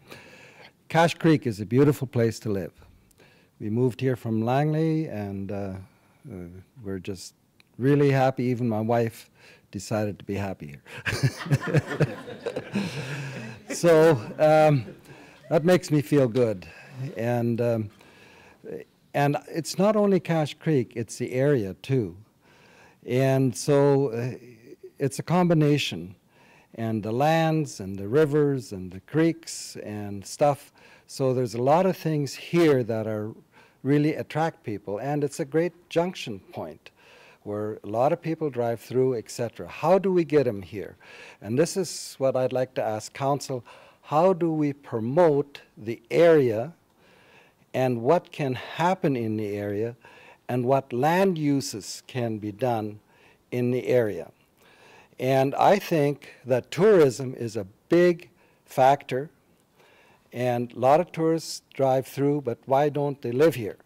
Cache Creek is a beautiful place to live. We moved here from Langley, and we're just really happy. Even my wife decided to be happy here. So that makes me feel good. And it's not only Cache Creek, it's the area too. And so it's a combination, and the lands and the rivers and the creeks and stuff. So there's a lot of things here that are really attract people, and it's a great junction point where a lot of people drive through, etc. How do we get them here? And this is what I'd like to ask Council. How do we promote the area, and what can happen in the area, and what land uses can be done in the area? And I think that tourism is a big factor, and a lot of tourists drive through, but why don't they live here?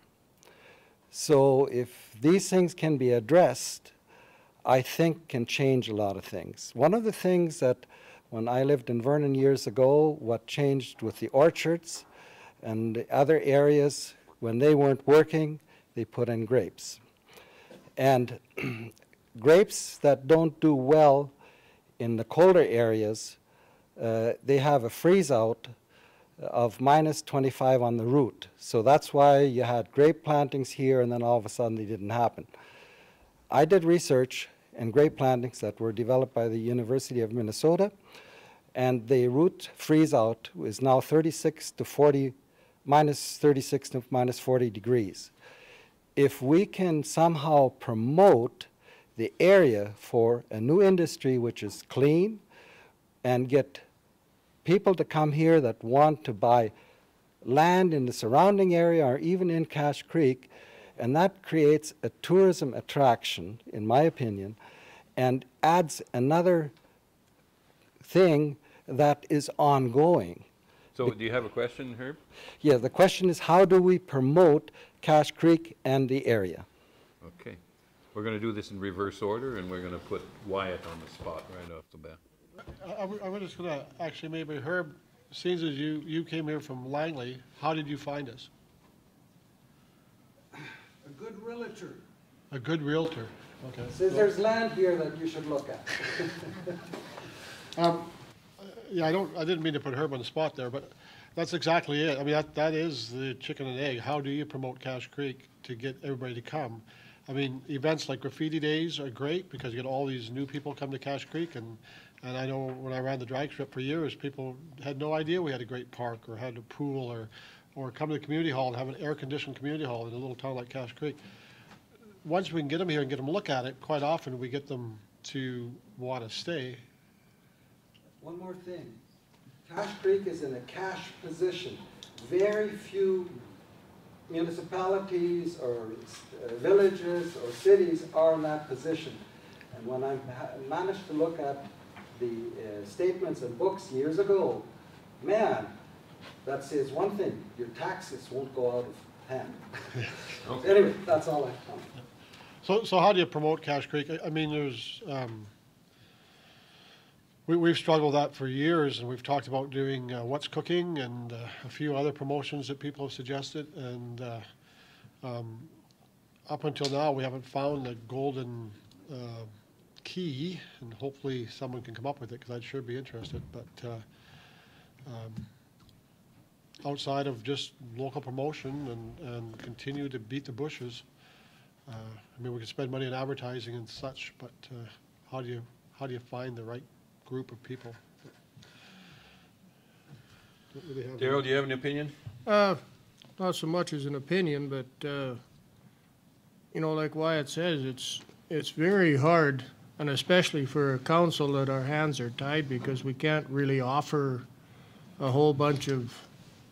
So if these things can be addressed, I think can change a lot of things. One of the things that when I lived in Vernon years ago, what changed with the orchards and the other areas, when they weren't working, they put in grapes. And grapes that don't do well in the colder areas, they have a freeze out of -25 on the root. So that's why you had grape plantings here, and then all of a sudden they didn't happen. I did research in grape plantings that were developed by the University of Minnesota, and the root freeze out is now 36 to 40, -36 to -40 degrees. If we can somehow promote the area for a new industry which is clean, and get people to come here that want to buy land in the surrounding area or even in Cache Creek, and that creates a tourism attraction, in my opinion, and adds another thing that is ongoing. So do you have a question, Herb? Yeah, the question is, how do we promote Cache Creek and the area? Okay. We're going to do this in reverse order, and we're going to put Wyatt on the spot right off the bat. I was just going to, actually, maybe Herb, seeing as you came here from Langley, how did you find us? A good realtor. A good realtor, okay. Says there's land here that you should look at. Yeah, I didn't mean to put Herb on the spot there, but that's exactly it. I mean, that is the chicken and egg. How do you promote Cache Creek to get everybody to come? I mean, events like Graffiti Days are great because you get all these new people come to Cache Creek, and I know when I ran the drag strip for years, people had no idea we had a great park or had a pool or come to the community hall and have an air-conditioned community hall in a little town like Cache Creek. Once we can get them here and get them to look at it, quite often we get them to want to stay. One more thing. Cache Creek is in a cash position. Very few municipalities or villages or cities are in that position. And when I managed to look at the statements and books years ago, man, that says one thing: your taxes won't go out of hand. Okay. Anyway, that's all I have. So how do you promote Cache Creek? I mean, there's, I don't know, I didn't mean to put Herb on the spot there, but that's exactly it. I mean, events like Graffiti Days are great because you get all these new people come to Cache Creek, and I know when I ran the drag strip for years, people had no idea we had a great park or had a pool or come to the community hall and have an air-conditioned community hall in a little town like Cache Creek. Once we can get them here and get them to look at it, quite often we get them to want to stay. So how do you promote Cache Creek? I mean, there's we've struggled with that for years, and we've talked about doing What's Cooking and a few other promotions that people have suggested. And up until now, we haven't found the golden key, and hopefully someone can come up with it, because I'd sure be interested. But outside of just local promotion and continue to beat the bushes, I mean, we could spend money on advertising and such, but how do you find the right group of people? Daryl, do you have an opinion? Not so much as an opinion, but you know, like Wyatt says, it's very hard, and especially for a council, that our hands are tied because we can't really offer a whole bunch of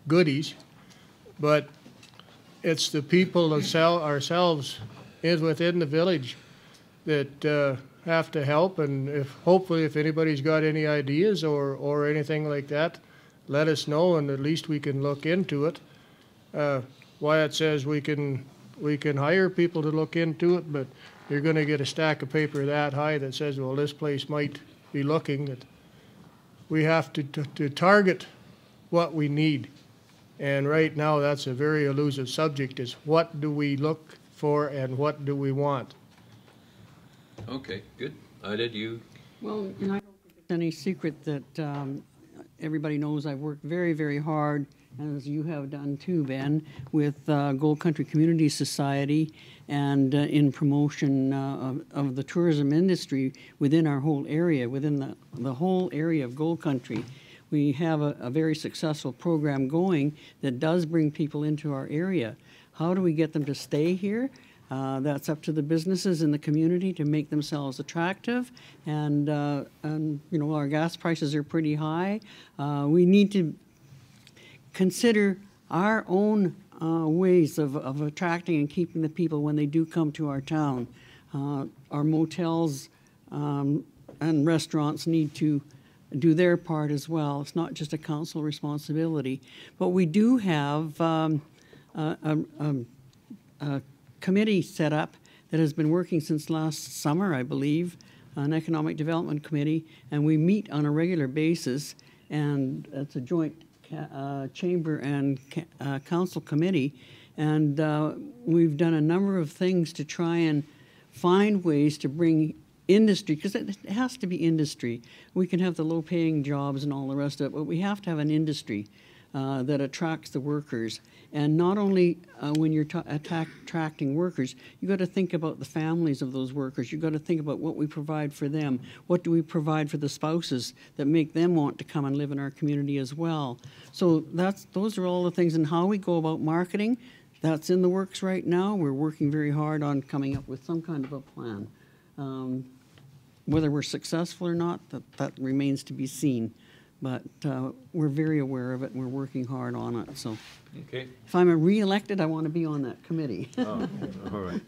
goodies. But it's the people ourselves within the village that have to help, and hopefully if anybody's got any ideas or anything like that, let us know, and at least we can look into it. Wyatt says we can hire people to look into it, but you're going to get a stack of paper that high that says, well, this place might be looking. That we have to target what we need, and right now that's a very elusive subject, is what do we look for and what do we want? Okay, good. Ida, do you? Well, and I don't think it's any secret that everybody knows I've worked very, very hard, as you have done too, Ben, with Gold Country Community Society and in promotion of the tourism industry within our whole area, within the whole area of Gold Country. We have a very successful program going that does bring people into our area. How do we get them to stay here? That's up to the businesses in the community to make themselves attractive, and you know, our gas prices are pretty high. We need to consider our own ways of attracting and keeping the people when they do come to our town. Our motels and restaurants need to do their part as well. It's not just a council responsibility, but we do have a committee set up that has been working since last summer, I believe, an economic development committee, and we meet on a regular basis, and it's a joint chamber and council committee, and we've done a number of things to try and find ways to bring industry, because it has to be industry. We can have the low-paying jobs and all the rest of it, but we have to have an industry that attracts the workers. And not only when you're attracting workers, you got to think about the families of those workers. You got to think about what we provide for them. What do we provide for the spouses that make them want to come and live in our community as well? So those are all the things. And how we go about marketing, that's in the works right now. We're working very hard on coming up with some kind of a plan. Whether we're successful or not, that remains to be seen. But we're very aware of it, and we're working hard on it. So, okay. If I'm re-elected, I want to be on that committee. Oh, all right.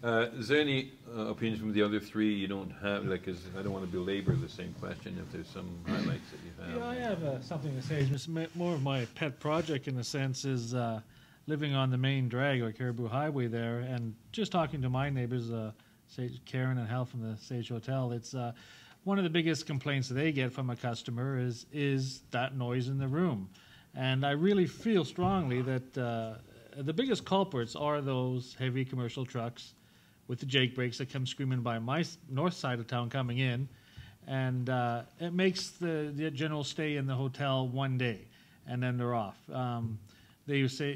Okay. Is there any opinions from the other three you don't have? Like, I don't want to belabor the same question. If there's some highlights that you have. Yeah, I have something to say. It's more of my pet project in a sense is living on the main drag or Caribou Highway there, and just talking to my neighbors, Karen and Hal from the Sage Hotel. It's one of the biggest complaints that they get from a customer is that noise in the room. And I really feel strongly that the biggest culprits are those heavy commercial trucks with the jake brakes that come screaming by my north side of town coming in. And it makes the general stay in the hotel one day, and then they're off. They say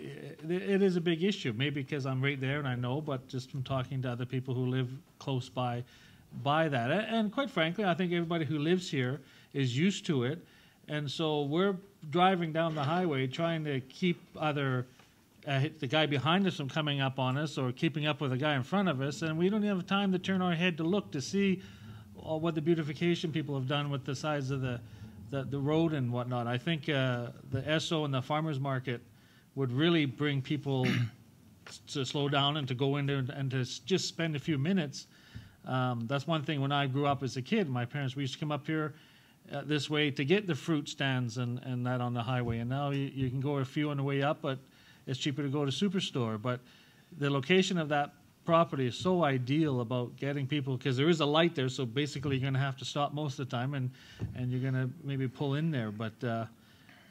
it is a big issue, maybe because I'm right there and I know, but just from talking to other people who live close by that. And quite frankly, I think everybody who lives here is used to it. And so we're driving down the highway trying to keep either the guy behind us from coming up on us or keeping up with the guy in front of us, and we don't have time to turn our head to look to see what the beautification people have done with the size of the road and whatnot. I think the Esso and the farmers market would really bring people to slow down and to go in there and to just spend a few minutes. That's one thing. When I grew up as a kid, my parents, we used to come up here this way to get the fruit stands and that on the highway. And now you can go a few on the way up, but it's cheaper to go to Superstore. But the location of that property is so ideal about getting people, because there is a light there, so basically you're gonna have to stop most of the time, and you're gonna maybe pull in there, but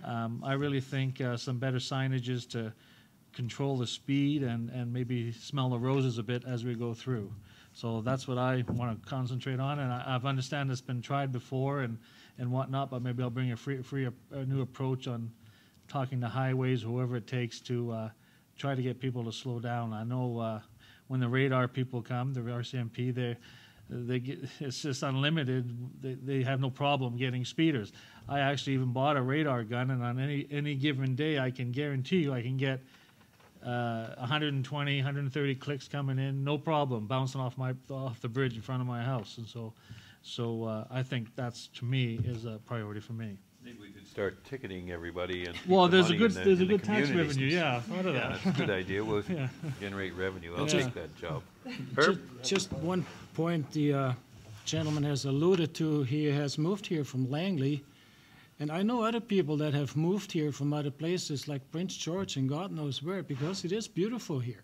I really think some better signages to control the speed and maybe smell the roses a bit as we go through. So that's what I want to concentrate on, and I've understand it's been tried before and whatnot, but maybe I'll bring a new approach on talking to highways, whoever it takes, to try to get people to slow down. I know when the radar people come, the RCMP, they get, it's just unlimited. They have no problem getting speeders. I actually even bought a radar gun, and on any given day, I can guarantee you I can get 120, 130 clicks coming in, no problem, bouncing off the bridge in front of my house. And so I think that's, to me, is a priority for me. Maybe we could start ticketing everybody and keep Well, the there's a money good in the tax communities. revenue, yeah. Out of Yeah, that. that's a good idea. We'll Yeah. generate revenue. I'll Yeah. take that job. Herb? Just one point the gentleman has alluded to. He has moved here from Langley, and I know other people that have moved here from other places like Prince George and God knows where, because it is beautiful here.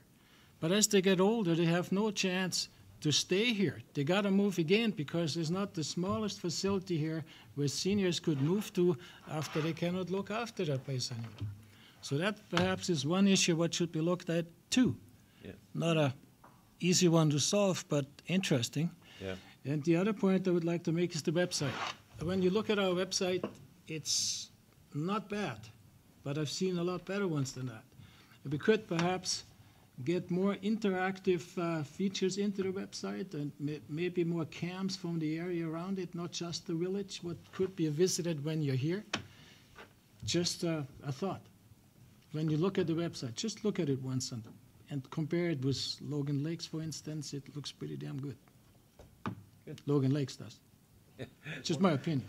But as they get older, they have no chance to stay here. They got to move again, because there's not the smallest facility here where seniors could move to after they cannot look after that place anymore. So that perhaps is one issue what should be looked at too. Yeah. Not a easy one to solve, but interesting. Yeah. And the other point I would like to make is the website. When you look at our website, it's not bad, but I've seen a lot better ones than that. We could perhaps get more interactive features into the website, and maybe more cams from the area around it, not just the village, what could be visited when you're here. Just a thought. When you look at the website, just look at it once and compare it with Logan Lakes, for instance. It looks pretty damn good. Logan Lakes does. Just my opinion.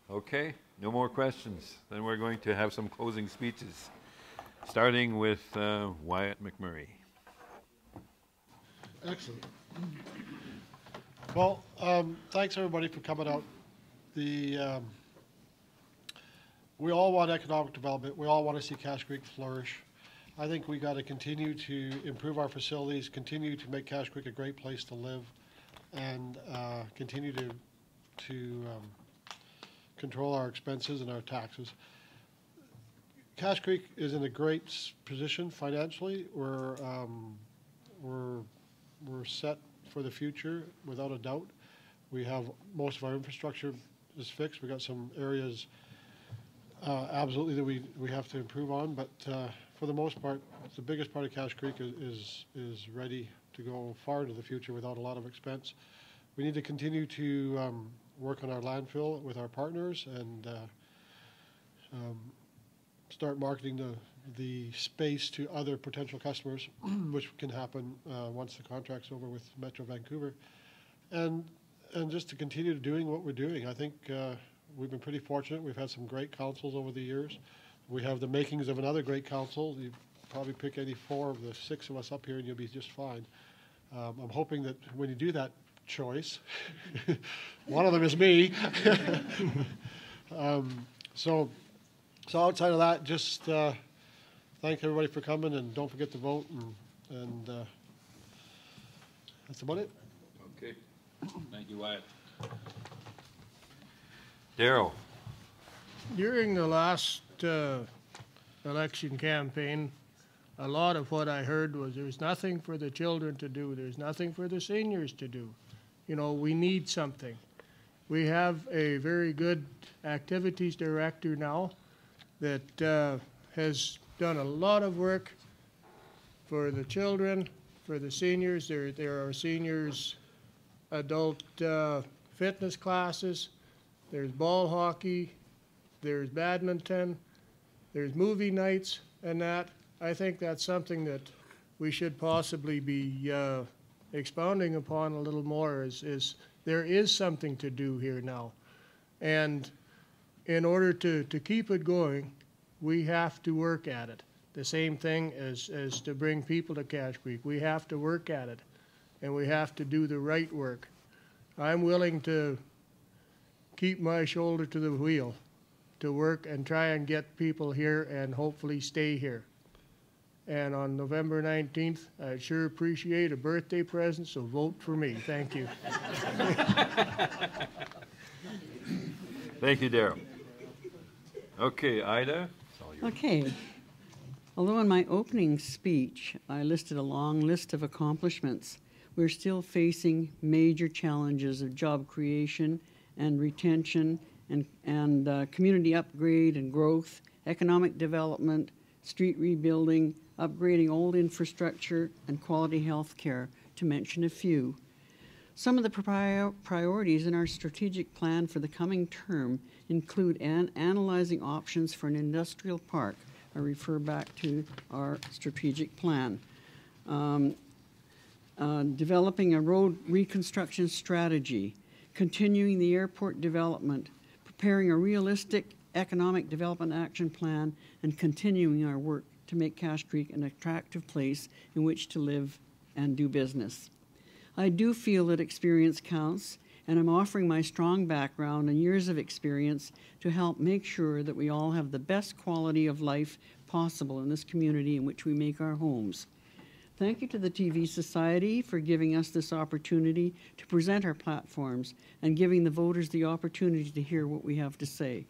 Okay, no more questions. Then we're going to have some closing speeches, starting with Wyatt McMurray. Excellent. Well, thanks everybody for coming out. We all want economic development. We all want to see Cache Creek flourish. I think we got to continue to improve our facilities, continue to make Cache Creek a great place to live, and continue to control our expenses and our taxes. Cache Creek is in a great position financially. We're set for the future without a doubt. We have most of our infrastructure is fixed. We got some areas absolutely that we have to improve on, but for the most part, the biggest part of Cache Creek is ready to go far into the future without a lot of expense. We need to continue to work on our landfill with our partners and start marketing the space to other potential customers, which can happen once the contract's over with Metro Vancouver, and just to continue doing what we're doing. I think we've been pretty fortunate. We've had some great councils over the years. We have the makings of another great council. You probably pick any 4 of the 6 of us up here and you'll be just fine. I'm hoping that when you do that choice, one of them is me. So outside of that, just thank everybody for coming, and don't forget to vote, and that's about it. Okay. Thank you, Wyatt. Darrell. During the last election campaign, a lot of what I heard was there's nothing for the children to do, there's nothing for the seniors to do. You know, we need something. We have a very good activities director now that has done a lot of work for the children, for the seniors. There are seniors adult fitness classes, there's ball hockey, there's badminton, there's movie nights and that. I think that's something that we should possibly be expounding upon a little more, is there is something to do here now. And in order to keep it going, we have to work at it. The same thing as to bring people to Cache Creek. We have to work at it, and we have to do the right work. I'm willing to keep my shoulder to the wheel to work and try and get people here and hopefully stay here. And on November 19th, I'd sure appreciate a birthday present, so vote for me. Thank you. Thank you, Daryl. Okay, Ida. It's all yours. Okay. Although in my opening speech, I listed a long list of accomplishments, we're still facing major challenges of job creation and retention and community upgrade and growth, economic development, street rebuilding, upgrading old infrastructure, and quality health care, to mention a few. Some of the priorities in our strategic plan for the coming term include analyzing options for an industrial park. I refer back to our strategic plan. Developing a road reconstruction strategy, continuing the airport development, preparing a realistic economic development action plan, and continuing our work to make Cache Creek an attractive place in which to live and do business. I do feel that experience counts, and I'm offering my strong background and years of experience to help make sure that we all have the best quality of life possible in this community in which we make our homes. Thank you to the TV Society for giving us this opportunity to present our platforms and giving the voters the opportunity to hear what we have to say.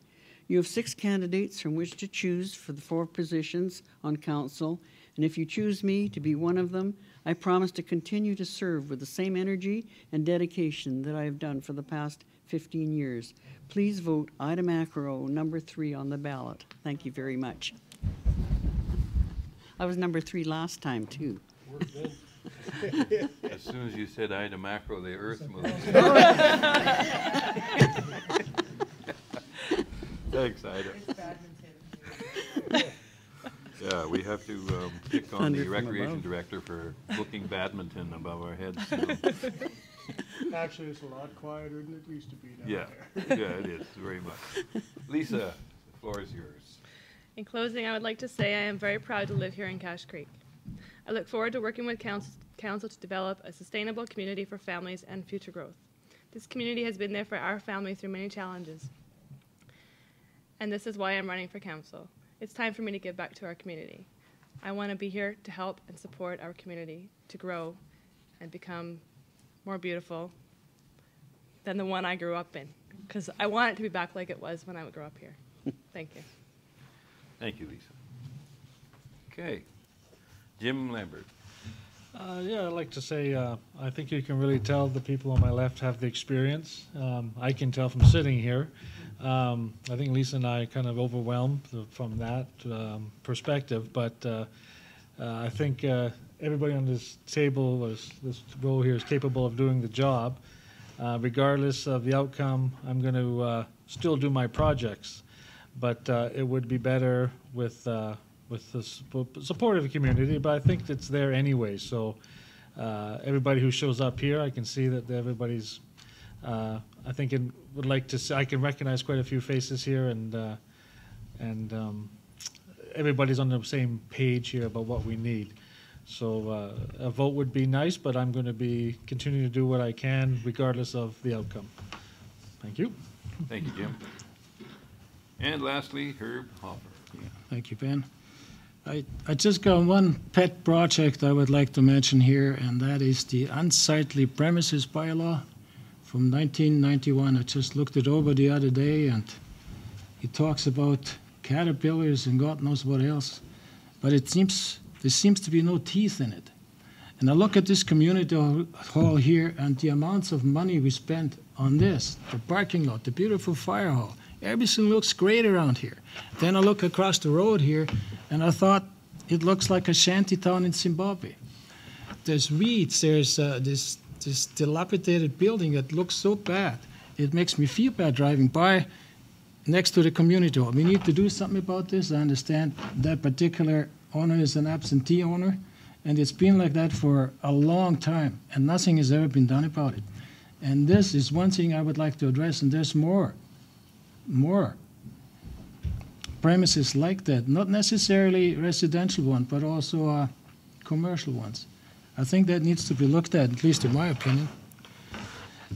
You have 6 candidates from which to choose for the 4 positions on council, and if you choose me to be one of them, I promise to continue to serve with the same energy and dedication that I have done for the past 15 years. Please vote Ida Macro, number 3 on the ballot. Thank you very much. I was number 3 last time, too. As soon as you said Ida Macro, the earth moved. Thanks, Ida. Yeah, we have to pick on the recreation director for booking badminton above our heads. Actually, it's a lot quieter than it used to be down Yeah, there. yeah, it is, very much. Lisa, the floor is yours. In closing, I would like to say I am very proud to live here in Cache Creek. I look forward to working with council to develop a sustainable community for families and future growth. This community has been there for our family through many challenges. And this is why I'm running for council. It's time for me to give back to our community. I want to be here to help and support our community to grow and become more beautiful than the one I grew up in, because I want it to be back like it was when I would grow up here. Thank you. Thank you, Lisa. Okay. Jim Lambert. Yeah, I'd like to say I think you can really tell the people on my left have the experience. I can tell from sitting here. I think Lisa and I are kind of overwhelmed from that perspective, but I think everybody on this table, this row here, is capable of doing the job. Regardless of the outcome, I'm going to still do my projects, but it would be better with the supportive community, but I think it's there anyway. So everybody who shows up here, I can see that everybody's, I think it would like to see, I can recognize quite a few faces here, and everybody's on the same page here about what we need. So a vote would be nice, but I'm going to be continuing to do what I can regardless of the outcome. Thank you. Thank you, Jim. And lastly, Herb Hopper. Thank you, Ben. I just got one pet project I would like to mention here, and that is the unsightly premises bylaw from 1991. I just looked it over the other day, and it talks about caterpillars and God knows what else, but there seems to be no teeth in it. And I look at this community hall here and the amounts of money we spent on this, the parking lot, the beautiful fire hall. Everything looks great around here. Then I look across the road here, and I thought it looks like a shanty town in Zimbabwe. There's weeds, there's this dilapidated building that looks so bad. It makes me feel bad driving by next to the community hall. We need to do something about this. I understand that particular owner is an absentee owner, and it's been like that for a long time, and nothing has ever been done about it. And this is one thing I would like to address, and there's more premises like that, not necessarily residential ones, but also commercial ones. I think that needs to be looked at least in my opinion.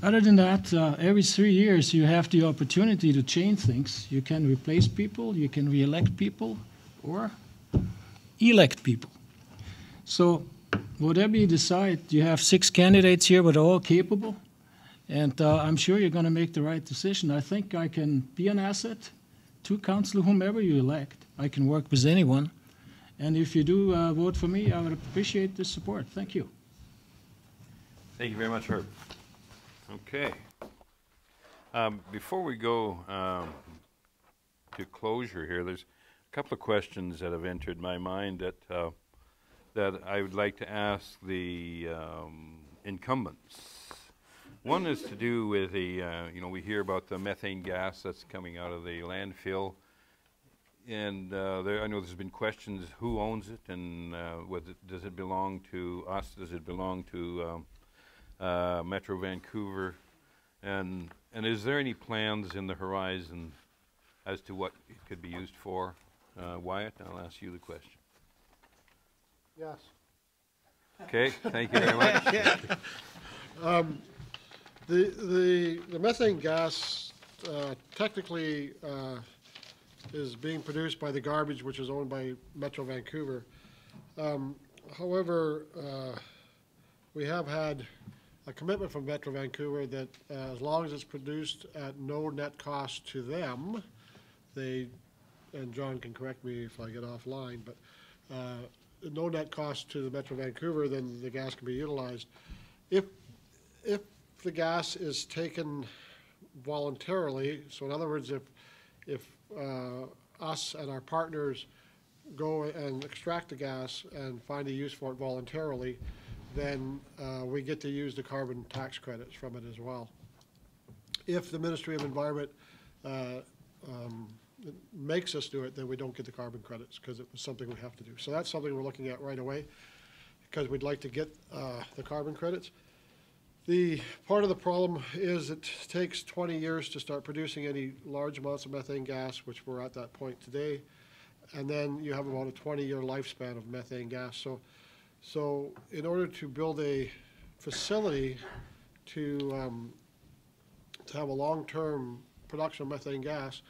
Other than that, every 3 years you have the opportunity to change things. You can replace people, you can re-elect people, or elect people. So whatever you decide, you have 6 candidates here, but all capable. And I'm sure you're going to make the right decision. I think I can be an asset to Councillor whomever you elect. I can work with anyone. And if you do vote for me, I would appreciate the support. Thank you. Thank you very much, Herb. Okay. Before we go to closure here, there's a couple of questions that have entered my mind that I would like to ask the incumbents. One is to do with the, we hear about the methane gas that's coming out of the landfill. And I know there's been questions, who owns it, and does it belong to us? Does it belong to Metro Vancouver? And is there any plans in the horizon as to what it could be used for? Wyatt, I'll ask you the question. Yes. Okay, thank you very much. The methane gas technically is being produced by the garbage, which is owned by Metro Vancouver. However, we have had a commitment from Metro Vancouver that as long as it's produced at no net cost to them, and John can correct me if I get offline, but no net cost to the Metro Vancouver, then the gas can be utilized. If the gas is taken voluntarily, so in other words, if us and our partners go and extract the gas and find a use for it voluntarily, then we get to use the carbon tax credits from it as well. If the Ministry of Environment makes us do it, then we don't get the carbon credits because it was something we have to do. So that's something we're looking at right away because we'd like to get the carbon credits. The part of the problem is it takes 20 years to start producing any large amounts of methane gas, which we're at that point today. And then you have about a 20-year lifespan of methane gas. So in order to build a facility to have a long-term production of methane gas,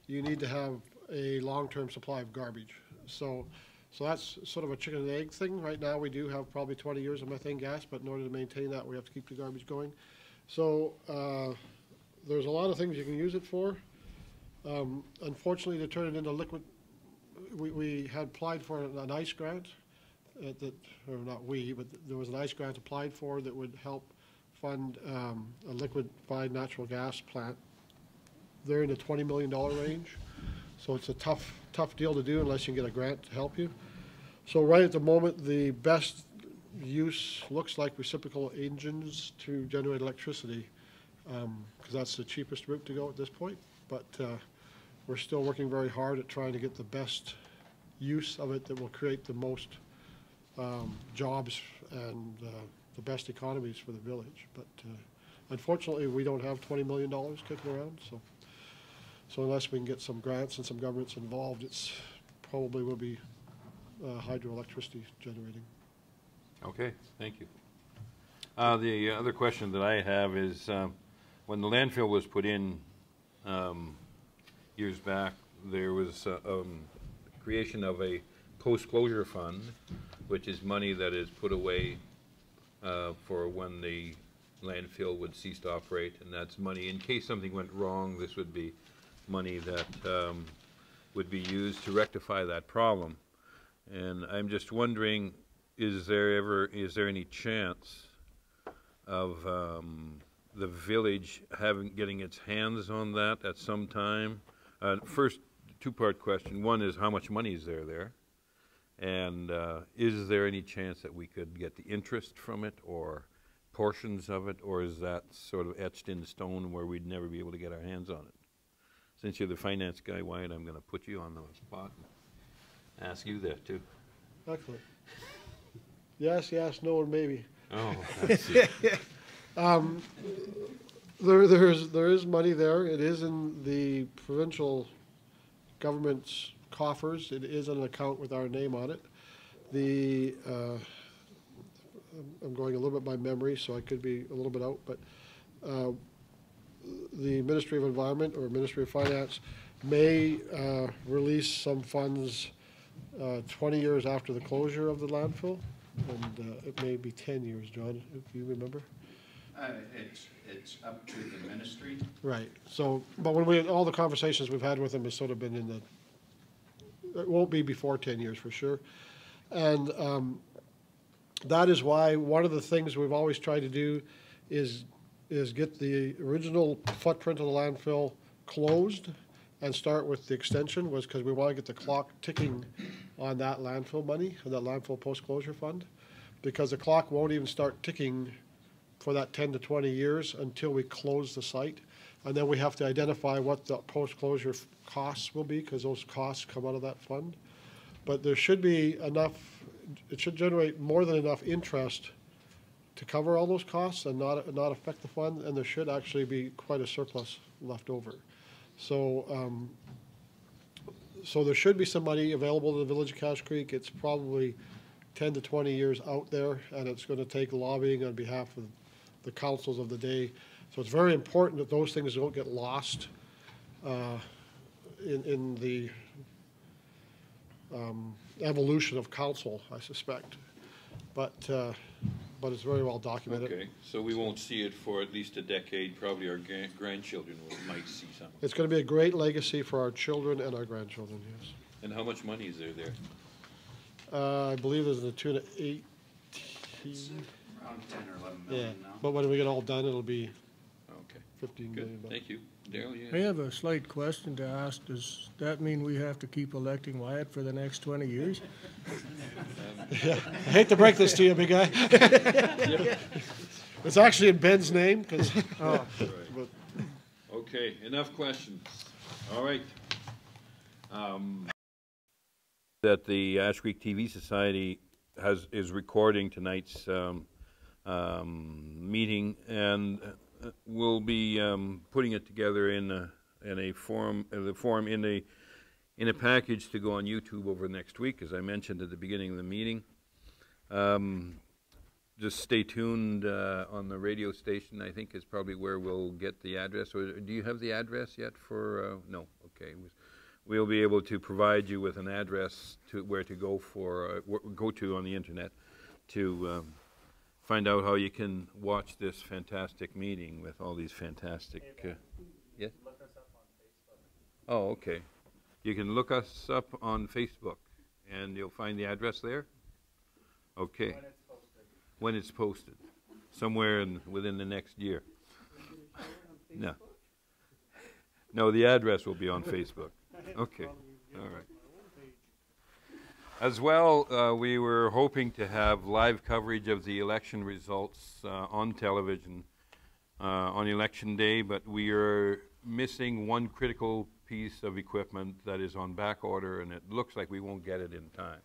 you need to have a long-term supply of garbage. So that's sort of a chicken and egg thing. Right now we do have probably 20 years of methane gas, but in order to maintain that, we have to keep the garbage going. So there's a lot of things you can use it for. Unfortunately, to turn it into liquid, we had applied for an ICE grant, or not we, but there was an ICE grant applied for that would help fund a liquefied natural gas plant. They're in the $20 million range, so it's a tough deal to do unless you can get a grant to help you. So right at the moment, the best use looks like reciprocal engines to generate electricity, because that's the cheapest route to go at this point. But we're still working very hard at trying to get the best use of it that will create the most jobs and the best economies for the village. But unfortunately, we don't have $20 million kicking around, so unless we can get some grants and some governments involved, it's probably will be hydroelectricity generating. Okay, thank you. The other question that I have is when the landfill was put in years back, there was creation of a post-closure fund, which is money that is put away for when the landfill would cease to operate, and that's money in case something went wrong. This would be money that would be used to rectify that problem. And I'm just wondering, is there any chance of the village getting its hands on that at some time? First, two-part question. One is, how much money is there? And is there any chance that we could get the interest from it or portions of it, or is that sort of etched in stone where we'd never be able to get our hands on it? Since you're the finance guy, Wyatt, I'm going to put you on the spot and ask you that too. Excellent. Yes, no, and maybe. Oh, I see. There is money there. It is in the provincial government's coffers. It is an account with our name on it. I'm going a little bit by memory, so I could be a little bit out, but the Ministry of Environment or Ministry of Finance may release some funds 20 years after the closure of the landfill. and it may be 10 years, John, if you remember. It's up to the ministry. Right. So, but when all the conversations we've had with them has sort of been in the, it won't be before 10 years for sure. And that is why one of the things we've always tried to do is get the original footprint of the landfill closed and start with the extension, was because we want to get the clock ticking on that landfill money, and that landfill post-closure fund, because the clock won't even start ticking for that 10 to 20 years until we close the site. And then we have to identify what the post-closure costs will be, because those costs come out of that fund. But there should be enough, it should generate more than enough interest to cover all those costs and not affect the fund, and there should actually be quite a surplus left over. So, so there should be some money available to the Village of Cache Creek. It's probably 10 to 20 years out there, and it's going to take lobbying on behalf of the councils of the day. So it's very important that those things don't get lost in the evolution of council, I suspect. But it's very well documented. Okay, so we won't see it for at least a decade. Probably our grandchildren might see some. It's going to be a great legacy for our children and our grandchildren, yes. And how much money is there there? I believe there's a tune of 18. Around 10 or 11 Yeah, million now. but when we get all done, it'll be Okay, 15 good. million. Thank you. Daryl, I yeah. have a slight question to ask. Does that mean we have to keep electing Wyatt for the next 20 years? Yeah. I hate to break this to you, big guy. It's actually in Ben's name, because. Oh. Okay, enough questions. All right. That the Ashcreek TV Society is recording tonight's meeting, and we'll be putting it together in a form in a package to go on YouTube over next week, as I mentioned at the beginning of the meeting. Just stay tuned on the radio station, I think is probably where we'll get the address. Or do you have the address yet for, no, okay. We'll be able to provide you with an address to where to go for, go to on the internet to find out how you can watch this fantastic meeting with all these fantastic, yeah? Oh, okay. You can look us up on Facebook, and you'll find the address there? Okay. When it's posted. Somewhere within the next year. No. No, the address will be on Facebook. Okay. All right. As well, we were hoping to have live coverage of the election results on television on election day, but we are missing one critical piece of equipment that is on back order, and it looks like we won't get it in time.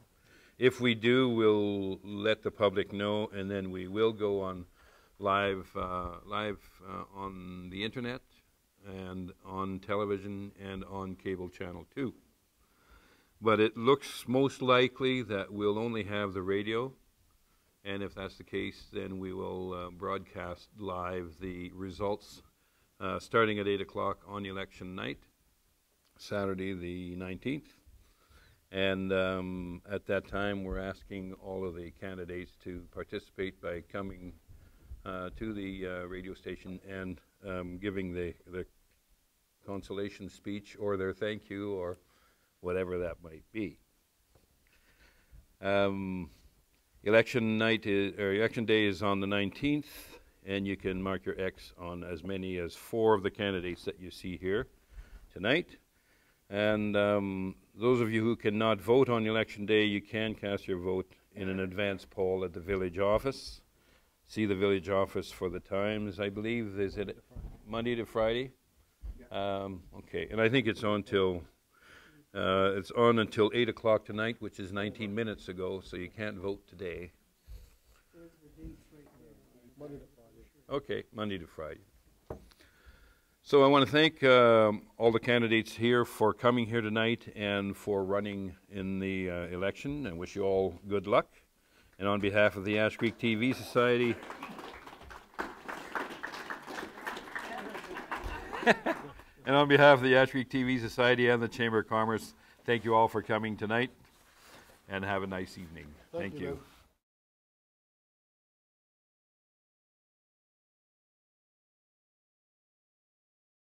If we do, we'll let the public know, and then we will go on live on the internet and on television and on cable channel 2. But it looks most likely that we'll only have the radio, and if that's the case, then we will broadcast live the results starting at 8 o'clock on election night, Saturday the 19th. And at that time, we're asking all of the candidates to participate by coming to the radio station and giving the consolation speech or their thank you or whatever that might be. Election night or election day is on the 19th, and you can mark your X on as many as 4 of the candidates that you see here tonight. And those of you who cannot vote on election day, you can cast your vote in an advance poll at the village office. See the village office for the times, I believe. Is it Monday to Friday? Okay, and I think it's on till until 8 o'clock tonight, which is 19 minutes ago, so you can't vote today. Okay, Monday to Friday. So I want to thank all the candidates here for coming here tonight and for running in the election, and wish you all good luck. And on behalf of the Ashcreek TV Society, and on behalf of the Ashcreek TV Society and the Chamber of Commerce, thank you all for coming tonight, and have a nice evening. Thank you.